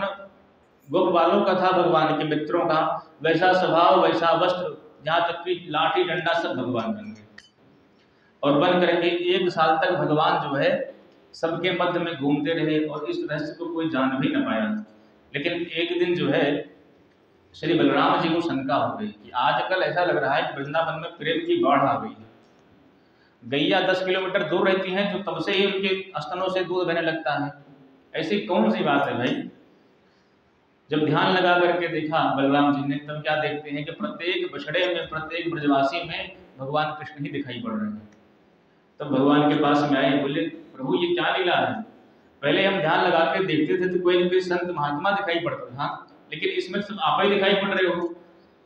S1: गोपबालों का था, भगवान के मित्रों का, वैसा स्वभाव, वैसा वस्त्र, जहाँ तक कि लाठी डंडा सब भगवान बन गए। और बन करके 1 साल तक भगवान जो है सबके मध्य में घूमते रहे और इस रहस्य को कोई जान भी न पाया। लेकिन एक दिन जो है श्री बलराम जी को शंका हो गई कि आजकल ऐसा लग रहा है कि वृंदावन में प्रेम की बाढ़ आ गई है। गैया 10 किलोमीटर दूर रहती हैं तो तब से ही उनके स्तनों से दूध बहने लगता है। ऐसी कौन सी बात है भाई? जब ध्यान लगा करके देखा बलराम जी ने, तब क्या देखते हैं कि प्रत्येक बछड़े में, प्रत्येक ब्रजवासी में भगवान कृष्ण ही दिखाई पड़ रहे हैं। तब भगवान के पास में आए, बोले प्रभु ये क्या लीला है? पहले हम ध्यान लगा के देखते थे तो कोई न कोई संत महात्मा दिखाई पड़ता था, लेकिन इसमें सब आप ही दिखाई पड़ रहे हो।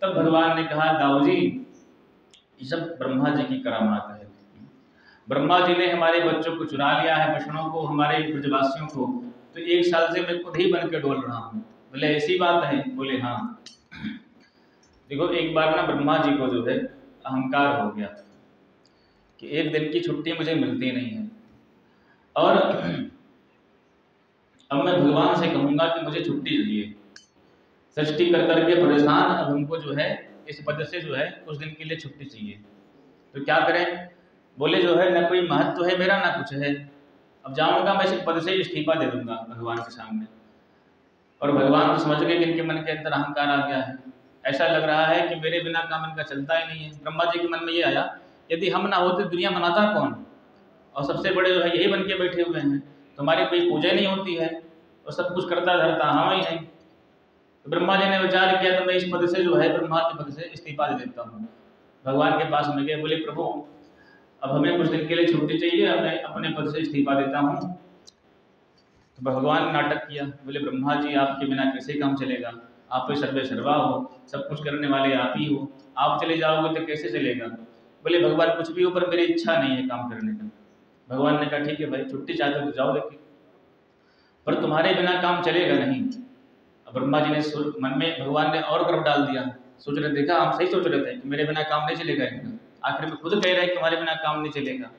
S1: तब भगवान ने कहा, दाऊ जी ये सब ब्रह्मा जी की करामात है। ब्रह्मा जी ने हमारे बच्चों को चुरा लिया है, बछड़ों को, हमारे ब्रजवासियों को, तो 1 साल से मैं खुद ही बन के डोल रहा हूँ। बोले ऐसी बात है? बोले हाँ। देखो एक बार ना ब्रह्मा जी को जो है अहंकार हो गया कि एक दिन की छुट्टी मुझे मिलती नहीं है, और अब मैं भगवान से कहूंगा कि मुझे छुट्टी चाहिए। सृष्टि कर करके परेशान, अब हमको जो है इस पद से जो है कुछ दिन के लिए छुट्टी चाहिए। तो क्या करें? बोले जो है न कोई महत्व है मेरा, ना कुछ है, अब जाऊंगा मैं इस पद से इस्तीफा दे दूंगा भगवान के सामने। और भगवान तो समझ गए कि इनके मन के अंदर अहंकार आ गया है, ऐसा लग रहा है कि मेरे बिना काम इनका चलता ही नहीं है। ब्रह्मा जी के मन में ये आया, यदि हम ना होते दुनिया बनाता कौन? और सबसे बड़े जो है यही बन के बैठे हुए हैं, तुम्हारी कोई पूजा नहीं होती है, और सब कुछ करता धरता हम ही हैं। तो ब्रह्मा जी ने विचार किया, तो मैं इस पद से जो है ब्रह्मा के पद से इस्तीफा दे देता हूँ। भगवान के पास में गए, बोले प्रभु अब हमें कुछ दिन के लिए छुट्टी चाहिए, अब मैं अपने पद से इस्तीफा देता हूँ। तो भगवान ने नाटक किया, बोले ब्रह्मा जी आपके बिना कैसे काम चलेगा? आप तो सर्वे सर्वा हो, सब कुछ करने वाले आप ही हो, आप चले जाओगे तो कैसे चलेगा? बोले भगवान कुछ भी हो, पर मेरी इच्छा नहीं है काम करने का। भगवान ने कहा ठीक है भाई, छुट्टी चाहते हो तो जाओ लेके, पर तुम्हारे बिना काम चलेगा नहीं। अब ब्रह्मा जी ने मन में, भगवान ने और गर्व डाल दिया, सोच रहे, देखा हम सही सोच रहे थे कि मेरे बिना काम नहीं चलेगा इनका, आखिर में खुद कह रहे हैं कि तुम्हारे बिना काम नहीं चलेगा।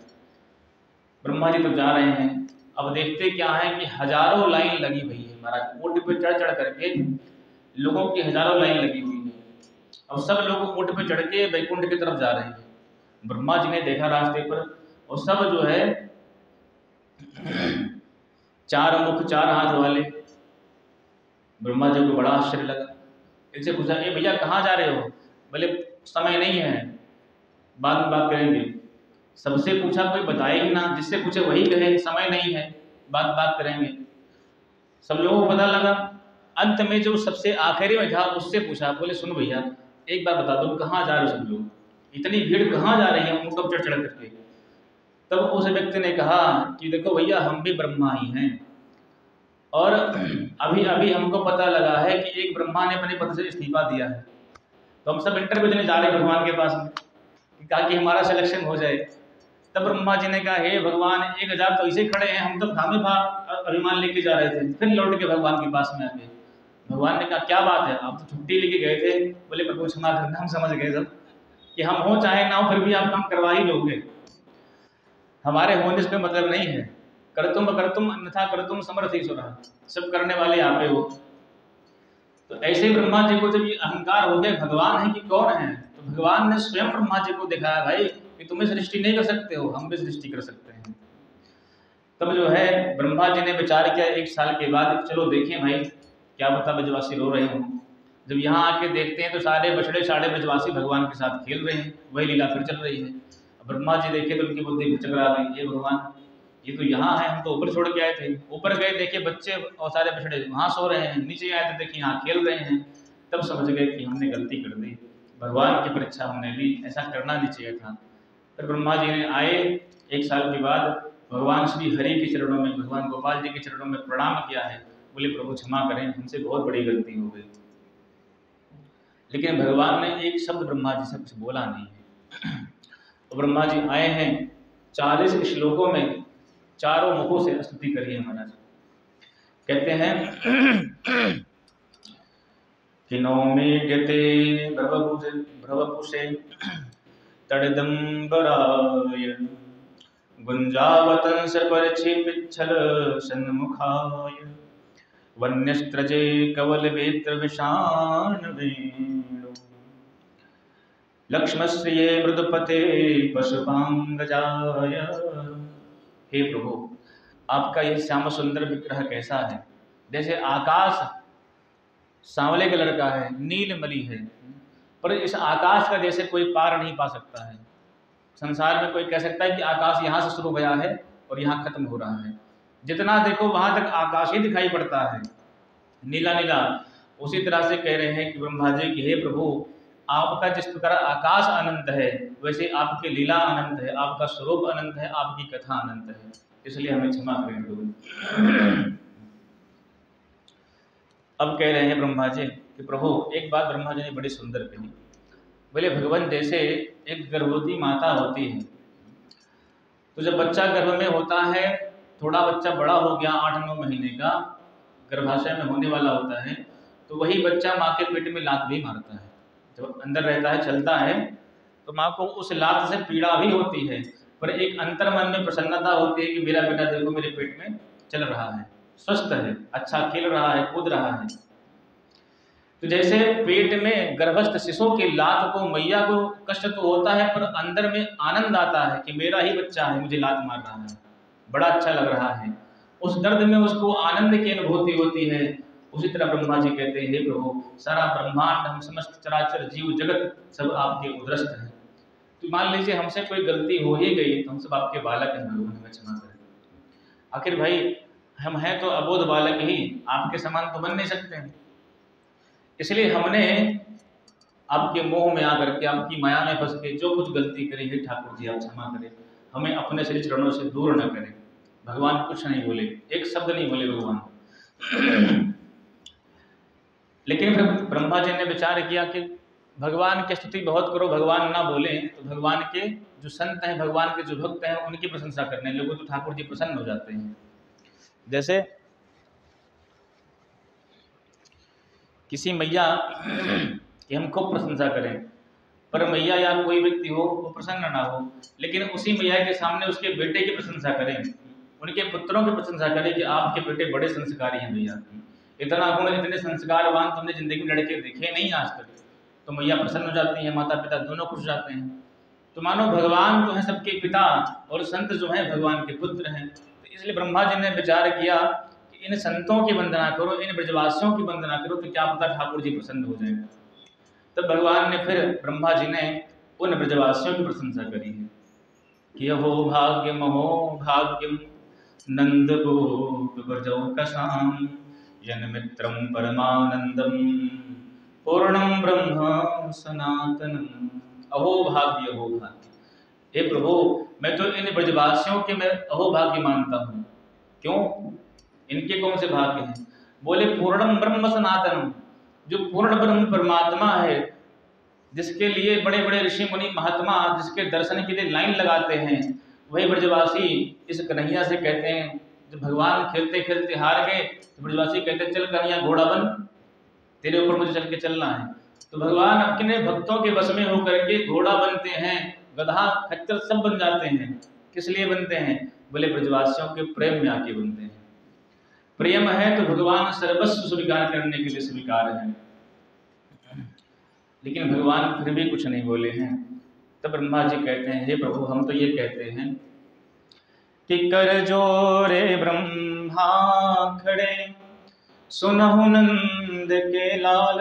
S1: ब्रह्मा जी तो जा रहे हैं, अब देखते क्या है कि हजारों लाइन लगी हुई है महाराज, ऊँट पे चढ़ चढ़ करके लोगों की हजारों लाइन लगी हुई है। अब सब लोग ऊँट पे चढ़ के वैकुंठ की तरफ जा रहे हैं। ब्रह्मा जी ने देखा रास्ते पर, और सब जो है 4 मुख 4 हाथ वाले। ब्रह्मा जी को बड़ा आश्चर्य लगा, इनसे पूछा, ए भैया कहाँ जा रहे हो? बोले समय नहीं है, बाद में बात करेंगे। सबसे पूछा कोई बताए ही ना, जिससे पूछे वही कहे समय नहीं है, बात करेंगे। सब लोगों को पता लगा। अंत में जो सबसे आखिरी में था उससे पूछा, बोले सुन भैया एक बार बता दो कहाँ जा रहे हो सब लोग, इतनी भीड़ कहाँ जा रही है ऊँटों पर चढ़ करके? तब उस व्यक्ति ने कहा कि देखो भैया हम भी ब्रह्मा ही हैं, और अभी अभी हमको पता लगा है कि एक ब्रह्मा ने अपने पद से इस्तीफा दिया है, तो हम सब इंटरव्यू देने जा रहे हैं भगवान के पास में ताकि हमारा सिलेक्शन हो जाए। तब ब्रह्मा जी ने कहा, हे भगवान 1000 तो ऐसे खड़े हैं, हम तो खामे खा अभिमान लेके जा रहे थे। फिर लौट के भगवान के पास में आ गए। भगवान ने कहा क्या बात है, आप तो छुट्टी लेके गए थे? बोले प्रभु क्षमा करना, हम समझ गए सब कि हम हो चाहे ना हो फिर भी आप काम करवा ही लोगे, हमारे होने से मतलब नहीं है। करतुम अन्यथा करतुम समर्थ ईश्वर, सब करने वाले आप हो। तो ऐसे ब्रह्मा जी को जब ये अहंकार हो गया भगवान है कि कौन है, तो भगवान ने स्वयं ब्रह्मा जी को दिखाया, भाई कि तुम्हें सृष्टि नहीं कर सकते हो, हम भी सृष्टि कर सकते हैं। तब जो है ब्रह्मा जी ने विचार किया 1 साल के बाद, चलो देखें भाई क्या पता ब्रजवासी रो रहे हों। जब यहाँ आके देखते हैं तो सारे बछड़े साढ़े ब्रजवासी भगवान के साथ खेल रहे हैं, वही लीला फिर चल रही है। ब्रह्मा जी देखे तो उनकी बुद्धि चकरा गई, ये भगवान ये तो यहाँ है, हम तो ऊपर छोड़ के आए थे। ऊपर गए, देखे बच्चे और सारे बछड़े वहाँ सो रहे हैं, नीचे आए तो देखे यहाँ खेल रहे हैं। तब समझ गए कि हमने गलती कर दी, भगवान की परीक्षा हमने ली, ऐसा करना नहीं चाहिए था। फिर ब्रह्मा जी ने आए 1 साल के बाद, भगवान श्री हरि के चरणों में, भगवान गोपाल जी के चरणों में प्रणाम किया है। बोले प्रभु क्षमा करें, हमसे बहुत बड़ी गलती हो गई। लेकिन भगवान ने एक शब्द ब्रह्मा जी से कुछ बोला नहीं है। तो ब्रह्मा जी आए हैं, 40 श्लोकों में चारों मुखों से स्तुति करिए महाराज। कहते हैं कि नौमीड्यते भ्रवपुषे तडिदम्बराय गुंजावतंस परिचिपिच्छल सन्मुखाय वन्यस्त्रजे कवलवेत्र विषाण वेणु लक्ष्मश्रिये मृदुपते पशुपांगजाय। हे प्रभु, आपका यह श्याम सुंदर विग्रह कैसा है, जैसे आकाश सांवले कलर का है, नीलमणि है, पर इस आकाश का जैसे कोई पार नहीं पा सकता है। संसार में कोई कह सकता है कि आकाश यहाँ से शुरू गया है और यहाँ खत्म हो रहा है, जितना देखो वहां तक आकाश ही दिखाई पड़ता है, नीला नीला। उसी तरह से कह रहे हैं कि ब्रह्मा जी कि हे प्रभु, आपका जिस प्रकार आकाश अनंत है, वैसे आपकी लीला अनंत है, आपका स्वरूप अनंत है, आपकी कथा अनंत है, इसलिए हमें क्षमा करें प्रभु। अब कह रहे हैं ब्रह्मा जी कि प्रभु, एक बात ब्रह्मा जी ने बड़ी सुंदर कही। बोले भगवान, जैसे एक गर्भवती माता होती है, तो जब बच्चा गर्भ में होता है, थोड़ा बच्चा बड़ा हो गया, 8-9 महीने का गर्भाशय में होने वाला होता है, तो वही बच्चा माँ के पेट में लात भी मारता है। जब अंदर रहता है, चलता है, तो माँ को उस लात से पीड़ा भी होती है, पर एक अंतर्मन में प्रसन्नता होती है कि मेरा बेटा देखो मेरे पेट में चल रहा है, स्वस्थ है, अच्छा खेल रहा है, कूद रहा है। तो जैसे पेट में गर्भस्थ शिशु की लात को मैया को कष्ट तो होता है, पर अंदर में आनंद आता है कि मेरा ही बच्चा है, मुझे लात मार रहा है, बड़ा अच्छा लग रहा है, उस दर्द में उसको आनंद की अनुभूति होती है। उसी तरह ब्रह्मा जी कहते हैं, हे प्रभु, सारा ब्रह्मांड, हम समस्त चराचर जीव जगत सब आपके उदरस्त है। तो मान लीजिए हमसे कोई गलती हो ही गई, तो हम सब आपके बालक हैं, भगवान हमें क्षमा करें। आखिर भाई हम हैं तो अबोध बालक ही, आपके समान तो बन नहीं सकते हैं। इसलिए हमने आपके मोह में आकर के, आपकी माया में फंस के जो कुछ गलती करी है, ठाकुर जी आप क्षमा करें, हमें अपने श्री चरणों से दूर न करें। भगवान कुछ नहीं बोले, एक शब्द नहीं बोले भगवान। लेकिन फिर ब्रह्मा जी ने विचार किया कि भगवान की स्तुति बहुत करो, भगवान ना बोले तो भगवान के जो संत हैं, भगवान के जो भक्त हैं, उनकी प्रशंसा करने लोगों, तो ठाकुर जी प्रसन्न हो जाते हैं। जैसे किसी मैया कि हम खूब प्रशंसा करें, पर मैया या कोई व्यक्ति हो वो प्रसन्न ना हो, लेकिन उसी मैया के सामने उसके बेटे की प्रशंसा करें, उनके पुत्रों की प्रशंसा करें कि आपके बेटे बड़े संस्कारी हैं भैया, इतना गुण, इतने संस्कारवान तुमने जिंदगी में लड़के देखे नहीं आज तक, तो मैया प्रसन्न हो जाती है, माता पिता दोनों खुश जाते हैं। तो मानो भगवान तो हैं सबके पिता और संत जो हैं भगवान के पुत्र हैं। तो इसलिए ब्रह्मा जी ने विचार किया कि इन संतों की वंदना करो, इन ब्रजवासियों की वंदना करो, तो क्या पता ठाकुर जी प्रसन्न हो जाएंगे। तब भगवान ने, फिर ब्रह्मा जी ने उन ब्रजवासियों की प्रशंसा करी है कि अहो भाग्यम, अहो भाग्यम, नंद गोप ब्रजौ कसाम, यन मित्रम परमानंदम, पूर्णम ब्रह्म सनातनम। अहो भाग्य, अहो भाग्य। हे प्रभु, मैं तो इन ब्रजवासियों के मैं अहो भाग्य मानता हूँ। क्यों? इनके कौन से भाग्य हैं? बोले पूर्णम ब्रह्म सनातनम, जो पूर्ण ब्रह्म परमात्मा है, जिसके लिए बड़े बड़े ऋषि मुनि महात्मा जिसके दर्शन के लिए लाइन लगाते हैं, वही ब्रजवासी इस कन्हैया से कहते हैं, जब भगवान खेलते खेलते हार गए तो ब्रजवासी कहते हैं, चल कन्हैया घोड़ा बन, तेरे ऊपर मुझे चल के चलना है। तो भगवान अपने भक्तों के वश में होकर के घोड़ा बनते हैं, गधा खच्चर सब बन जाते हैं। किस लिए बनते हैं? बोले ब्रजवासियों के प्रेम में आके बनते हैं। प्रेम है तो भगवान सर्वस्व स्वीकार करने के लिए स्वीकार है। लेकिन भगवान फिर भी कुछ नहीं बोले हैं। तब ब्रह्मा जी कहते हैं, हे प्रभु, हम तो ये कहते हैं कि कर जोरे ब्रह्मा खड़े, सुनहु नंद के लाल,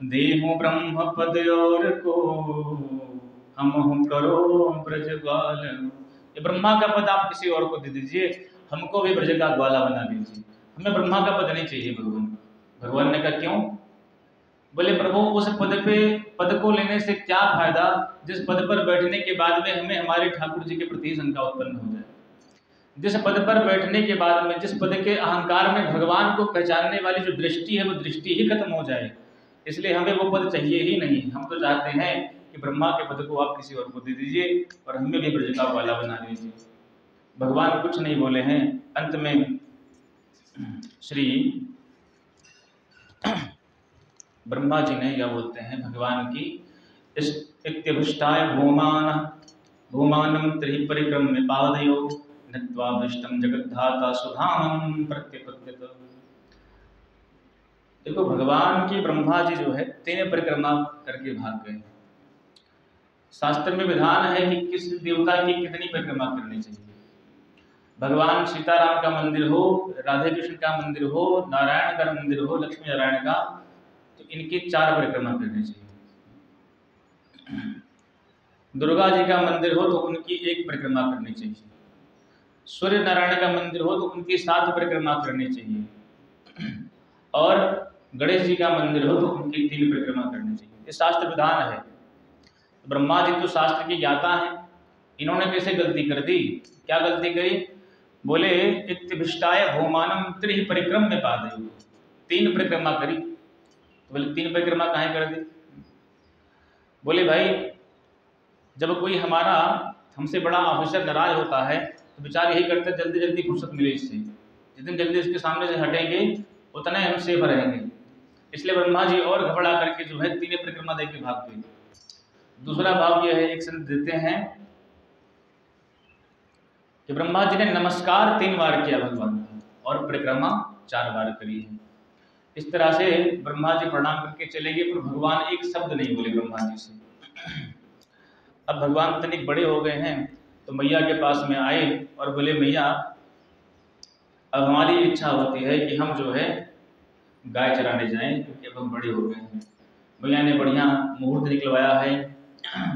S1: देहु ब्रह्म पद और को, हम करो ब्रजबाल। कि ब्रह्मा का पद आप किसी और को दे दीजिए, हमको भी ब्रज का ग्वाला बना दीजिए, हमें ब्रह्मा का पद नहीं चाहिए। भगवान ने कहा क्यों? बोले प्रभु उस पद को लेने से क्या फायदा जिस पद पर बैठने के बाद में हमें हमारे ठाकुर जी के प्रति शंका उत्पन्न हो जाए, जिस पद पर बैठने के बाद में, जिस पद के अहंकार में भगवान को पहचानने वाली जो दृष्टि है वो दृष्टि ही खत्म हो जाए। इसलिए हमें वो पद चाहिए ही नहीं। हम तो चाहते हैं कि ब्रह्मा के पद को आप किसी और को दे दीजिए और हमें भी ब्रज का वाला बना दीजिए। भगवान कुछ नहीं बोले हैं। अंत में श्री ब्रह्मा जी ने क्या बोलते हैं भगवान की इत्यभिष्टाय भूमानम त्रि परिक्रम्य पादयो नत्वाभिष्टम जगद्धाता सुधामं प्रत्यपद्यत। देखो भगवान की ब्रह्मा जी जो है 3 परिक्रमा करके भाग गए। शास्त्र में विधान है कि किस देवता की कितनी परिक्रमा करनी चाहिए। भगवान सीताराम का मंदिर हो, राधे कृष्ण का मंदिर हो, नारायण का मंदिर हो, लक्ष्मी नारायण का, तो इनकी 4 परिक्रमा करनी चाहिए। दुर्गा जी का मंदिर हो तो उनकी 1 परिक्रमा करनी चाहिए। सूर्य नारायण का मंदिर हो तो उनकी 7 परिक्रमा करनी चाहिए। और गणेश जी का मंदिर हो तो उनकी 3 परिक्रमा करनी चाहिए। ये शास्त्र विधान है। ब्रह्मा जी तो शास्त्र की ज्ञाता हैं, इन्होंने कैसे गलती कर दी? क्या गलती करी? बोले इत्यभिष्टाय भूमानम त्रि परिक्रम्य पादयो, 3 परिक्रमा करी। तो बोले 3 परिक्रमा काहे कर दी? बोले भाई जब कोई हमारा हमसे बड़ा ऑफिसर नाराज होता है तो विचार यही करते जल्दी जल्दी फुर्सत मिले इससे, जितनी जल्दी इसके सामने से हटेंगे उतने हम सेफ रहेंगे। इसलिए ब्रह्मा जी और घबरा करके जो है 3 परिक्रमा देके भाग गए। दूसरा भाव यह है, एक संत देते हैं कि ब्रह्मा जी ने नमस्कार 3 बार किया भगवान को और परिक्रमा 4 बार करी है। इस तरह से ब्रह्मा जी प्रणाम करके चले गए, पर भगवान एक शब्द नहीं बोले ब्रह्मा जी से। अब भगवान तनिक बड़े हो गए हैं तो मैया के पास में आए और बोले मैया अब हमारी इच्छा होती है कि हम जो है गाय चराने जाएं, क्योंकि अब हम बड़े हो गए हैं। मैया ने बढ़िया मुहूर्त निकलवाया है।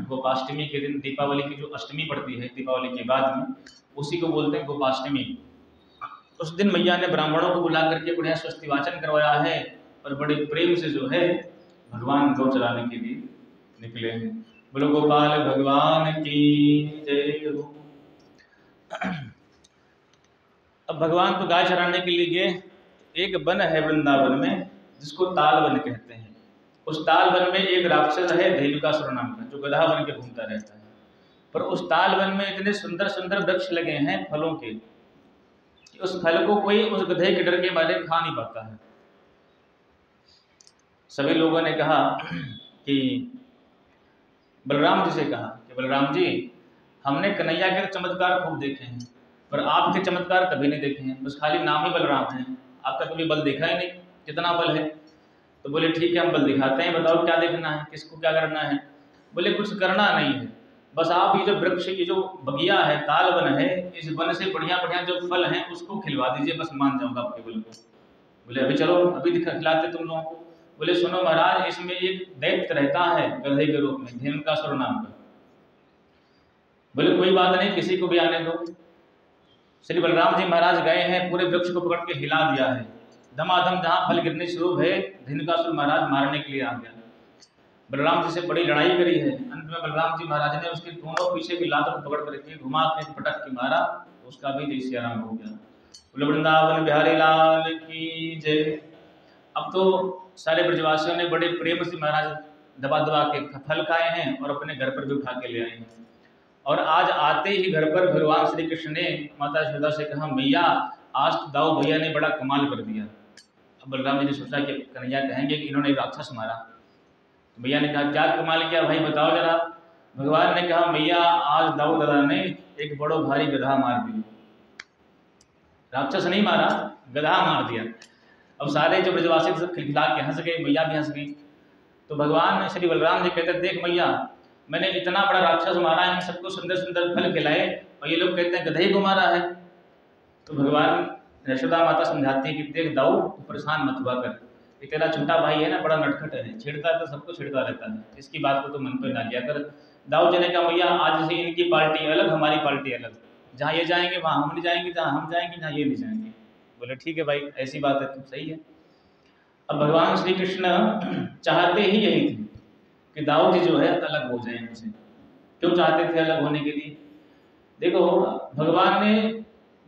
S1: गोपाष्टमी के दिन, दीपावली की जो अष्टमी पड़ती है दीपावली के बाद में, उसी को बोलते हैं गोपाष्टमी। उस दिन मैया ने ब्राह्मणों को बुला करके बढ़िया स्वस्ति वाचन करवाया है और बड़े प्रेम से जो है भगवान गौ चराने के लिए निकले हैं। बोलो गोपाल भगवान की जय हो। अब भगवान को गाय चराने के लिए गए। एक वन है वृंदावन में जिसको ताल वन कहते हैं। उस ताल वन में एक राक्षस है धेनुकासुर नाम का, जो गधा बन के घूमता रहता है। पर उस ताल वन में इतने सुंदर सुंदर वृक्ष लगे हैं फलों के कि उस फल को कोई उस गधे के डर के मारे खा नहीं पाता है। सभी लोगों ने कहा कि बलराम जी से कहा कि बलराम जी हमने कन्हैया के चमत्कार खूब देखे हैं पर आपके चमत्कार कभी नहीं देखे हैं, बस खाली नाम ही बलराम है, आपका कभी बल देखा ही नहीं, कितना बल है। तो बोले ठीक है हम बल दिखाते हैं, बताओ क्या देखना है, किसको क्या करना है। बोले कुछ करना नहीं है, बस आप ये जो वृक्ष की जो बगिया है ताल वन है, इस वन से बढ़िया बढ़िया जो फल हैं उसको खिलवा दीजिए, बस मान जाऊंगा आपके बल को। बोले अभी चलो अभी खिलाते तुम लोगों को। बोले सुनो महाराज इसमें एक दैत्य रहता है गधे के रूप में, धेनुकासुर नाम का। बोले कोई बात नहीं किसी को भी आने दो। श्री बलराम जी महाराज गए हैं, पूरे वृक्ष को पकड़ के हिला दिया है, धमाधम जहाँ फल गिरने शुरू हुए धेनुकासुर महाराज मारने के लिए आ गया। बलराम जी से बड़ी लड़ाई करी है। अंत में बलराम जी महाराज ने उसके दोनों पीछे की लात को पकड़ करके घुमा के पटक के मारा, उसका भी देह से आराम हो गया। बोले वृंदावन बिहारी लाल की जय। अब तो सारे ब्रजवासियों ने बड़े प्रेम से महाराज दबा दबा के फल खाए हैं और अपने घर पर भी उठा के ले आए हैं। और आज आते ही घर पर भगवान श्री कृष्ण ने माता यशोदा से कहा मैया आज तो दाऊ भैया ने बड़ा कमाल कर दिया। अब बलराम जी ने सोचा कि कन्हैया कहेंगे कि इन्होंने राक्षस मारा। तो भैया ने कहा क्या कमाल किया भाई बताओ जरा। भगवान ने कहा मैया आज दाऊ दादा ने एक बड़ो भारी गधा मार दिया, राक्षस नहीं मारा गधा मार दिया। अब सारे जो ब्रजवासी सब खिलखिला के हंस गए, मैया भी हंस गई। तो भगवान श्री बलराम जी कहते देख मैया मैंने इतना बड़ा राक्षस मारा है, इन सबको सुंदर सुंदर फल खिलाए और ये लोग कहते हैं गधे को मारा है। तो भगवान यशोदा माता समझाती है कि देख दाऊ तू परेशान मत हुआ कर, ये तेरा छोटा भाई है ना बड़ा नटखट है, छेड़ता है तो सबको छेड़ता रहता है, इसकी बात को तो मन पर ना लिया कर। दाऊ जी ने कहा भैया आज से इनकी पार्टी अलग हमारी पार्टी अलग, जहाँ ये जाएंगे वहाँ हम नहीं जाएंगे, जहाँ हम जाएंगे जहाँ ये नहीं जाएंगे। बोले ठीक है भाई, ऐसी बात है तो सही है। अब भगवान श्री कृष्ण चाहते ही यही थे कि दाऊद जी जो है अलग हो जाए हमसे। क्यों चाहते थे अलग होने के लिए? देखो, भगवान ने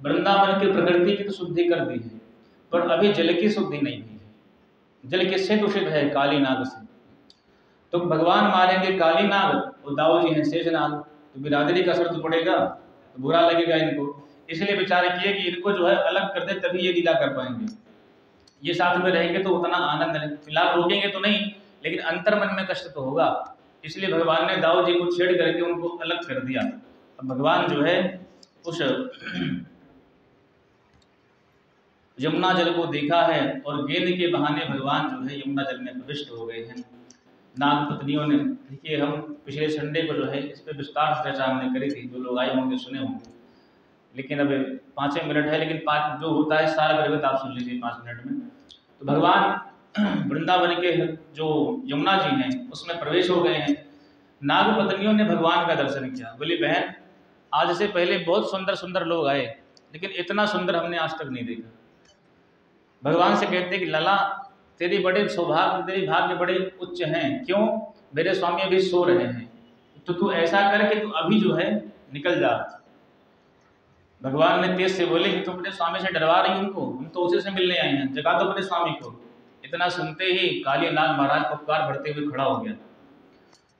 S1: वृंदावन की प्रकृति की तो शुद्धि कर दी है, पर अभी जल की शुद्धि नहीं हुई है। जल किससे दूषित है? काली नाग से। तो भगवान मारेंगे काली नाग और दाऊद जी हैं शेष नाग, तो बिरादरी का असर तो पड़ेगा, तो बुरा लगेगा इनको। इसलिए विचार किए कि इनको जो है अलग कर दे, तभी ये लीला कर पाएंगे। ये साथ में रहेंगे तो उतना आनंद नहीं, फिलहाल रोकेंगे तो नहीं, लेकिन अंतर मन में कष्ट तो होगा। इसलिए भगवान ने दाऊद जी को छेड़ करके उनको अलग कर दिया। अब भगवान जो है उस यमुना जल को देखा है और गेंद के बहाने भगवान जो है यमुना जल में प्रविष्ट हो गए हैं। नाग पत्नियों ने, देखिए हम पिछले संडे को जो है इस पर विस्तार से चर्चा हमने करी थी, जो लोग आए होंगे सुने होंगे, लेकिन अब 5 मिनट है, लेकिन 5 जो होता है सारा गर्भित आप सुन लीजिए 5 मिनट में। तो भगवान वृंदावन के जो यमुना जी हैं उसमें प्रवेश हो गए हैं। नाग पत्नियों ने भगवान का दर्शन किया। बोली बहन, आज से पहले बहुत सुंदर सुंदर लोग आए, लेकिन इतना सुंदर हमने आज तक नहीं देखा। भगवान से कहते कि लला, तेरी बड़े सौभाग्य, तेरी भाग्य बड़े उच्च हैं। क्यों? मेरे स्वामी अभी सो रहे हैं, तो तू ऐसा कर कि तू अभी जो है निकल जा। भगवान ने तेज से बोले कि तुम अपने स्वामी से डरवा रही उनको, हम तो उसी से मिलने आए हैं, जगा दो अपने स्वामी को। इतना सुनते ही काली नाग महाराज पुकार भरते हुए खड़ा हो गया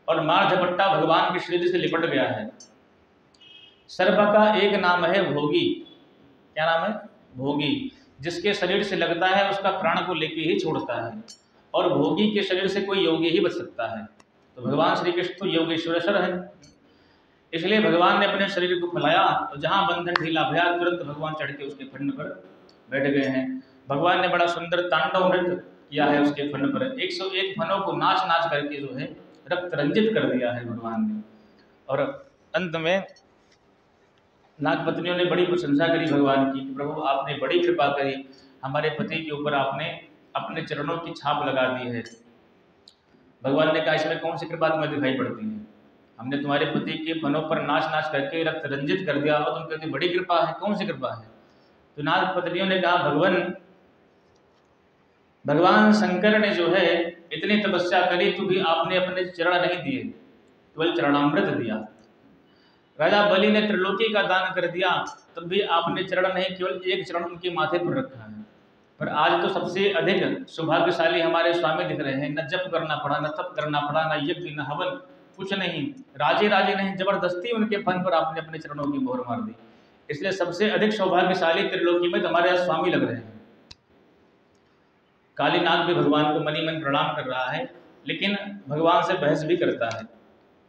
S1: और मार झपट्टा भगवान के शरीर से लिपट गया है। सर्प का एक नाम है भोगी। क्या नाम है? भोगी। जिसके शरीर से लगता है उसका प्राण को लेके ही छोड़ता है, और भोगी के शरीर से कोई योगी ही बच सकता है। तो भगवान श्री कृष्ण तो योगेश्वरेश्वर है, इसलिए भगवान ने अपने शरीर को फैलाया तो जहाँ बंधन ढीला भया तुरंत भगवान चढ़ के उसके फंड पर बैठ गए हैं। भगवान ने बड़ा सुंदर तांडव नृत्य किया है उसके फन पर। 101 फनों को नाच नाच करके जो है रक्त रंजित कर दिया है भगवान ने। और अंत में नाग पत्नियों ने बड़ी प्रशंसा करी भगवान की, प्रभु आपने बड़ी कृपा करी, हमारे पति के ऊपर आपने अपने चरणों की छाप लगा दी है। भगवान ने कहा इसमें कौन सी कृपा तुम्हें दिखाई पड़ती है? हमने तुम्हारे पति के फनों पर नाच नाच करके रक्त रंजित कर दिया और तुम कहते बड़ी कृपा है, कौन सी कृपा है? तो नाग पत्नियों ने कहा भगवान शंकर ने जो है इतनी तपस्या करी तो भी आपने अपने चरण नहीं दिए, केवल चरणामृत दिया। राजा बलि ने त्रिलोकी का दान कर दिया, तब भी आपने चरण नहीं, केवल एक चरण उनके माथे पर रखा है। पर आज तो सबसे अधिक सौभाग्यशाली हमारे स्वामी दिख रहे हैं। न जप करना पड़ा, न तप करना पड़ा, न यज्ञ, न हवन, कुछ नहीं। राजे राजे नहीं, जबरदस्ती उनके फन पर आपने अपने चरणों की मोहर मार दी। इसलिए सबसे अधिक सौभाग्यशाली त्रिलोकी में तुम्हारे स्वामी लग रहे हैं। काली नाग भी भगवान को मनी मन प्रणाम कर रहा है, लेकिन भगवान से बहस भी करता है।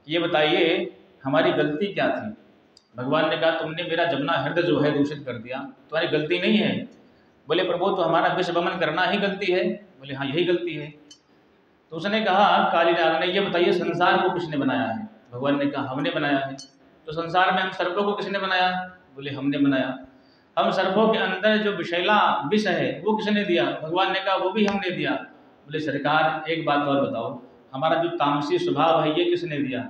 S1: ये बताइए हमारी गलती क्या थी? भगवान ने कहा तुमने मेरा जमुना हृदय जो है दूषित कर दिया, तुम्हारी गलती नहीं है। बोले प्रभु तो हमारा विष वमन करना ही गलती है। बोले हाँ यही गलती है। तो उसने कहा काली नाग ने, ये बताइए संसार को किसने बनाया है? भगवान ने कहा हमने बनाया है। तो संसार में हम सर्पों को किसने बनाया? बोले हमने बनाया। हम सर्पों के अंदर जो विषैला विष है वो किसने दिया? भगवान ने कहा वो भी हमने दिया। बोले सरकार एक बात और बताओ, हमारा जो तामसी स्वभाव है ये किसने दिया?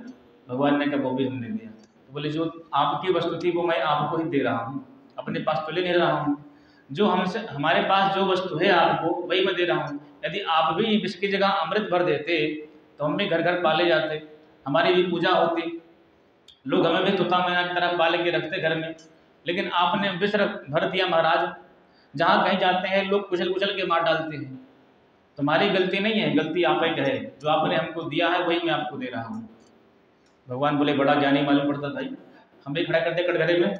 S1: भगवान ने कहा वो भी हमने दिया। तो बोले जो आपकी वस्तु थी वो मैं आपको ही दे रहा हूँ, अपने पास तो ले नहीं रहा हूँ। जो हमसे हमारे पास जो वस्तु है आपको वही मैं दे रहा हूँ। यदि आप भी विष की जगह अमृत भर देते तो हम भी घर घर पाले जाते, हमारी भी पूजा होती, लोग हमें भी तोता मैना की तरह पाले के रखते घर में। लेकिन आपने विष भर दिया महाराज, जहाँ कहीं जाते हैं लोग कुचल कुचल के मार डालते हैं। तुम्हारी गलती नहीं है, गलती आप ही है, जो आपने हमको दिया है वही मैं आपको दे रहा हूँ। भगवान बोले बड़ा ज्ञानी मालूम पड़ता भाई, हम भी खड़ा कर दे कटघरे में।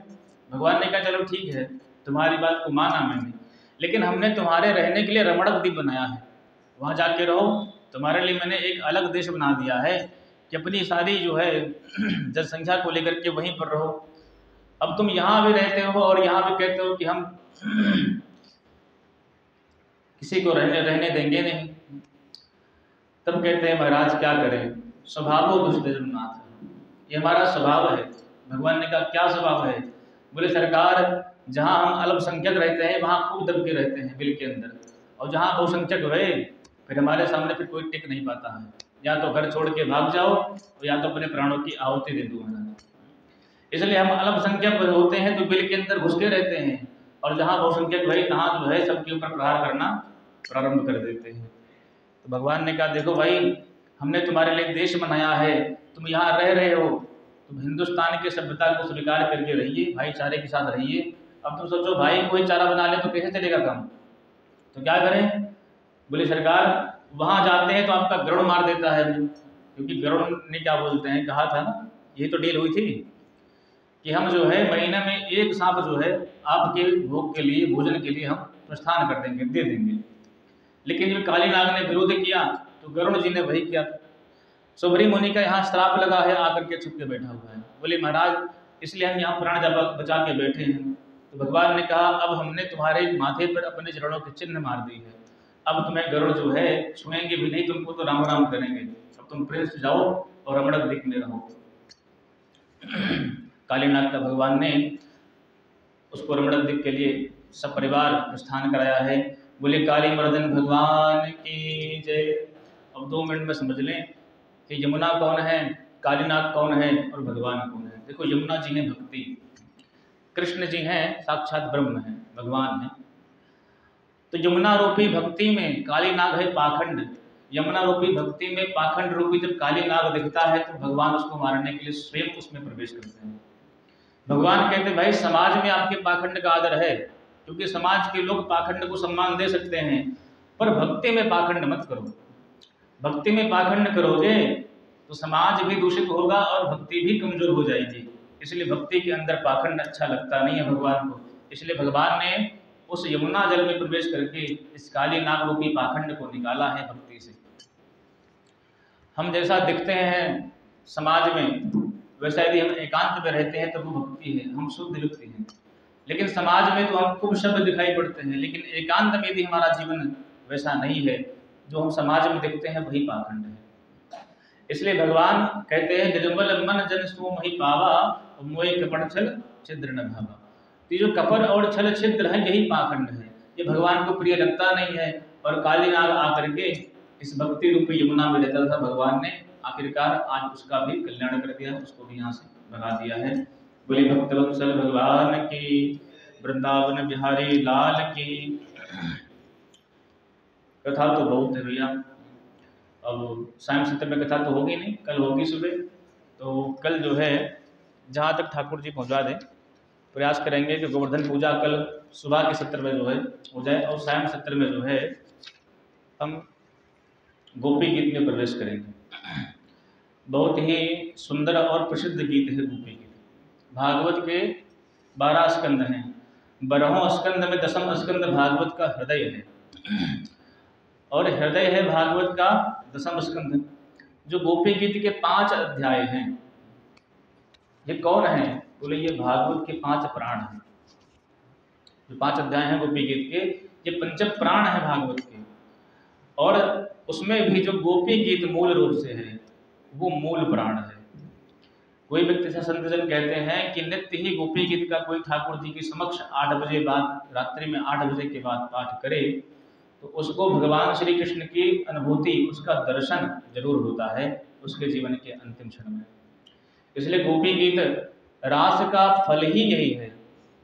S1: भगवान ने कहा चलो ठीक है, तुम्हारी बात को माना मैंने, लेकिन हमने तुम्हारे रहने के लिए रमणक द्वीप बनाया है, वहाँ जाके रहो। तुम्हारे लिए मैंने एक अलग देश बना दिया है कि अपनी सारी जो है जनसंख्या को लेकर के वहीं पर रहो। अब तुम यहाँ भी रहते हो और यहाँ भी कहते हो कि हम किसी को रहने देंगे नहीं। तब कहते हैं महाराज क्या करें, स्वभाव दुष्टनाथ, ये हमारा स्वभाव है। भगवान ने कहा क्या स्वभाव है? बोले सरकार जहाँ हम अल्पसंख्यक रहते हैं वहाँ खूब दब के रहते हैं बिल के अंदर, और जहाँ बहुसंख्यक हुए फिर हमारे सामने फिर कोई टिक नहीं पाता है। या तो घर छोड़ के भाग जाओ या तो अपने प्राणों की आहुति दे दो महाराज। इसलिए हम अल्पसंख्यक होते हैं तो बिल के अंदर घुस के रहते हैं, और जहाँ बहुसंख्यक भाई तहाँ जो है सबके ऊपर प्रहार करना प्रारंभ कर देते हैं। तो भगवान ने कहा देखो भाई, हमने तुम्हारे लिए देश बनाया है, तुम यहाँ रह रहे हो, तुम हिंदुस्तान की सभ्यता को स्वीकार करके रहिए, भाईचारे के साथ रहिए। अब तुम सोचो भाई कोई चारा बना ले तो कैसे चलेगा काम, तो क्या करें? बोले सरकार वहाँ जाते हैं तो आपका गरुड़ मार देता है, क्योंकि गरुड़ ने क्या बोलते हैं, कहा था ना, ये तो डील हुई थी कि हम जो है महीने में एक सांप जो है आपके भोग के लिए, भोजन के लिए हम प्रस्थान कर देंगे, दे देंगे। लेकिन जब काली नाग ने विरोध किया तो गरुड़ जी ने वही किया। सुभरी मुनि का यहाँ श्राप लगा है, आकर के छुप के बैठा हुआ है। बोले महाराज इसलिए हम यहाँ प्राण बचा के बैठे हैं। तो भगवान ने कहा अब हमने तुम्हारे माथे पर अपने चरणों के चिन्ह मार दी है, अब तुम्हें गरुड़ जो है छुएंगे भी नहीं, तुमको तो राम राम करेंगे। अब तुम प्रेम से जाओ और रमणक दिख में रहो। कालीनाग का भगवान ने उसको रमणक दिख के लिए सब परिवार प्रस्थान कराया है। बोले काली मर्दन भगवान की जय। अब 2 मिनट में समझ लें कि यमुना कौन है, कालीनाग कौन है और भगवान कौन है। देखो यमुना जी हैं भक्ति, कृष्ण जी हैं साक्षात ब्रह्म हैं, भगवान हैं। तो यमुना रूपी भक्ति में कालीनाग है पाखंड। यमुना रूपी भक्ति में पाखंड रूपी जब कालीनाग दिखता है तो भगवान उसको मारने के लिए स्वयं उसमें प्रवेश करते हैं। भगवान कहते हैं भाई समाज में आपके पाखंड का आदर है, क्योंकि समाज के लोग पाखंड को सम्मान दे सकते हैं, पर भक्ति में पाखंड मत करो। भक्ति में पाखंड करोगे तो समाज भी दूषित होगा और भक्ति भी कमजोर हो जाएगी। इसलिए भक्ति के अंदर पाखंड अच्छा लगता नहीं है भगवान को। इसलिए भगवान ने उस यमुना जल में प्रवेश करके इस काली नाग रूपी पाखंड को निकाला है भक्ति से। हम जैसा दिखते हैं समाज में, वैसा यदि हम एकांत में रहते हैं तो वो भक्ति है, हम शुद्ध व्यक्ति हैं। लेकिन समाज में तो हम खूब शब्द दिखाई पड़ते हैं, लेकिन एकांत में यदि हमारा जीवन वैसा नहीं है, जो हम समाज में दिखते हैं वही पाखंड है। इसलिए भगवान कहते हैं निर्मल मन जन सो मही पावा, मोह कपट छल छिद्र न भावा। तो जो कपट और छल छिद्र है यही पाखंड है, ये भगवान को प्रिय लगता नहीं है। और कालीनाग आकर के इस भक्ति रूपी यमुना में रहता था, भगवान ने आखिरकार आज उसका भी कल्याण कर दिया, उसको भी यहाँ से भगा दिया है। बोले भक्त वत्सल भगवान की, वृंदावन बिहारी लाल की। कथा तो बहुत है भैया, अब सायं सत्र में कथा तो होगी नहीं, कल होगी सुबह। तो कल जो है जहाँ तक ठाकुर जी पहुँचा दें, प्रयास करेंगे कि गोवर्धन पूजा कल सुबह के सत्र में जो है हो जाए, और सायं सत्र में जो है हम गोपी गीत में प्रवेश करेंगे। बहुत ही सुंदर और प्रसिद्ध गीत है गोपी गीत। भागवत के 12 स्कंद हैं, 12वें स्कंद में 10वां स्कंद भागवत का हृदय है, और हृदय है भागवत का 10वां स्कंद। जो गोपी गीत के 5 अध्याय हैं, ये कौन है? बोले ये भागवत के 5 प्राण हैं। जो 5 अध्याय हैं गोपी गीत के, ये 5 प्राण हैं भागवत के। और उसमें भी जो गोपी गीत मूल रूप से है वो मूल प्राण है। कोई व्यक्ति से संतजन कहते हैं कि नित्य ही गोपी गीत का कोई ठाकुर जी के समक्ष 8 बजे बाद, रात्रि में 8 बजे के बाद पाठ करे तो उसको भगवान श्री कृष्ण की अनुभूति, उसका दर्शन जरूर होता है उसके जीवन के अंतिम क्षण में। इसलिए गोपी गीत रास का फल ही यही है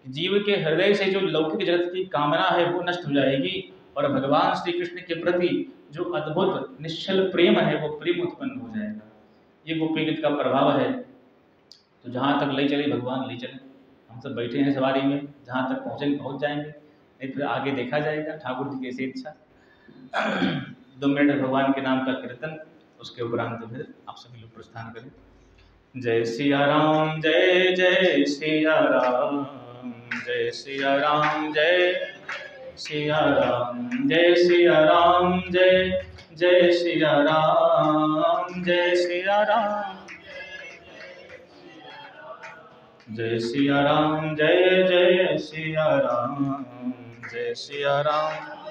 S1: कि जीव के हृदय से जो लौकिक जगत की कामना है वो नष्ट हो जाएगी, और भगवान श्री कृष्ण के प्रति जो अद्भुत निश्चल प्रेम है वो प्रेम उत्पन्न हो जाएगा। ये गोपी गीत का प्रभाव है। तो जहाँ तक ले चले भगवान ले चले, हम सब बैठे हैं सवारी में, जहाँ तक पहुँचेंगे पहुँच जाएंगे, नहीं फिर आगे देखा जाएगा, ठाकुर जी की ऐसी इच्छा। 2 मिनट भगवान के नाम का कीर्तन, उसके उपरांत तो फिर आप सभी लोग प्रस्थान करें। जय सिया राम जय जय सिया राम, जय सिया राम जय सिया राम, जय सिया राम जय जय सिया राम, जय सिया राम जय सिया राम, जय जय सिया राम, जय सिया राम।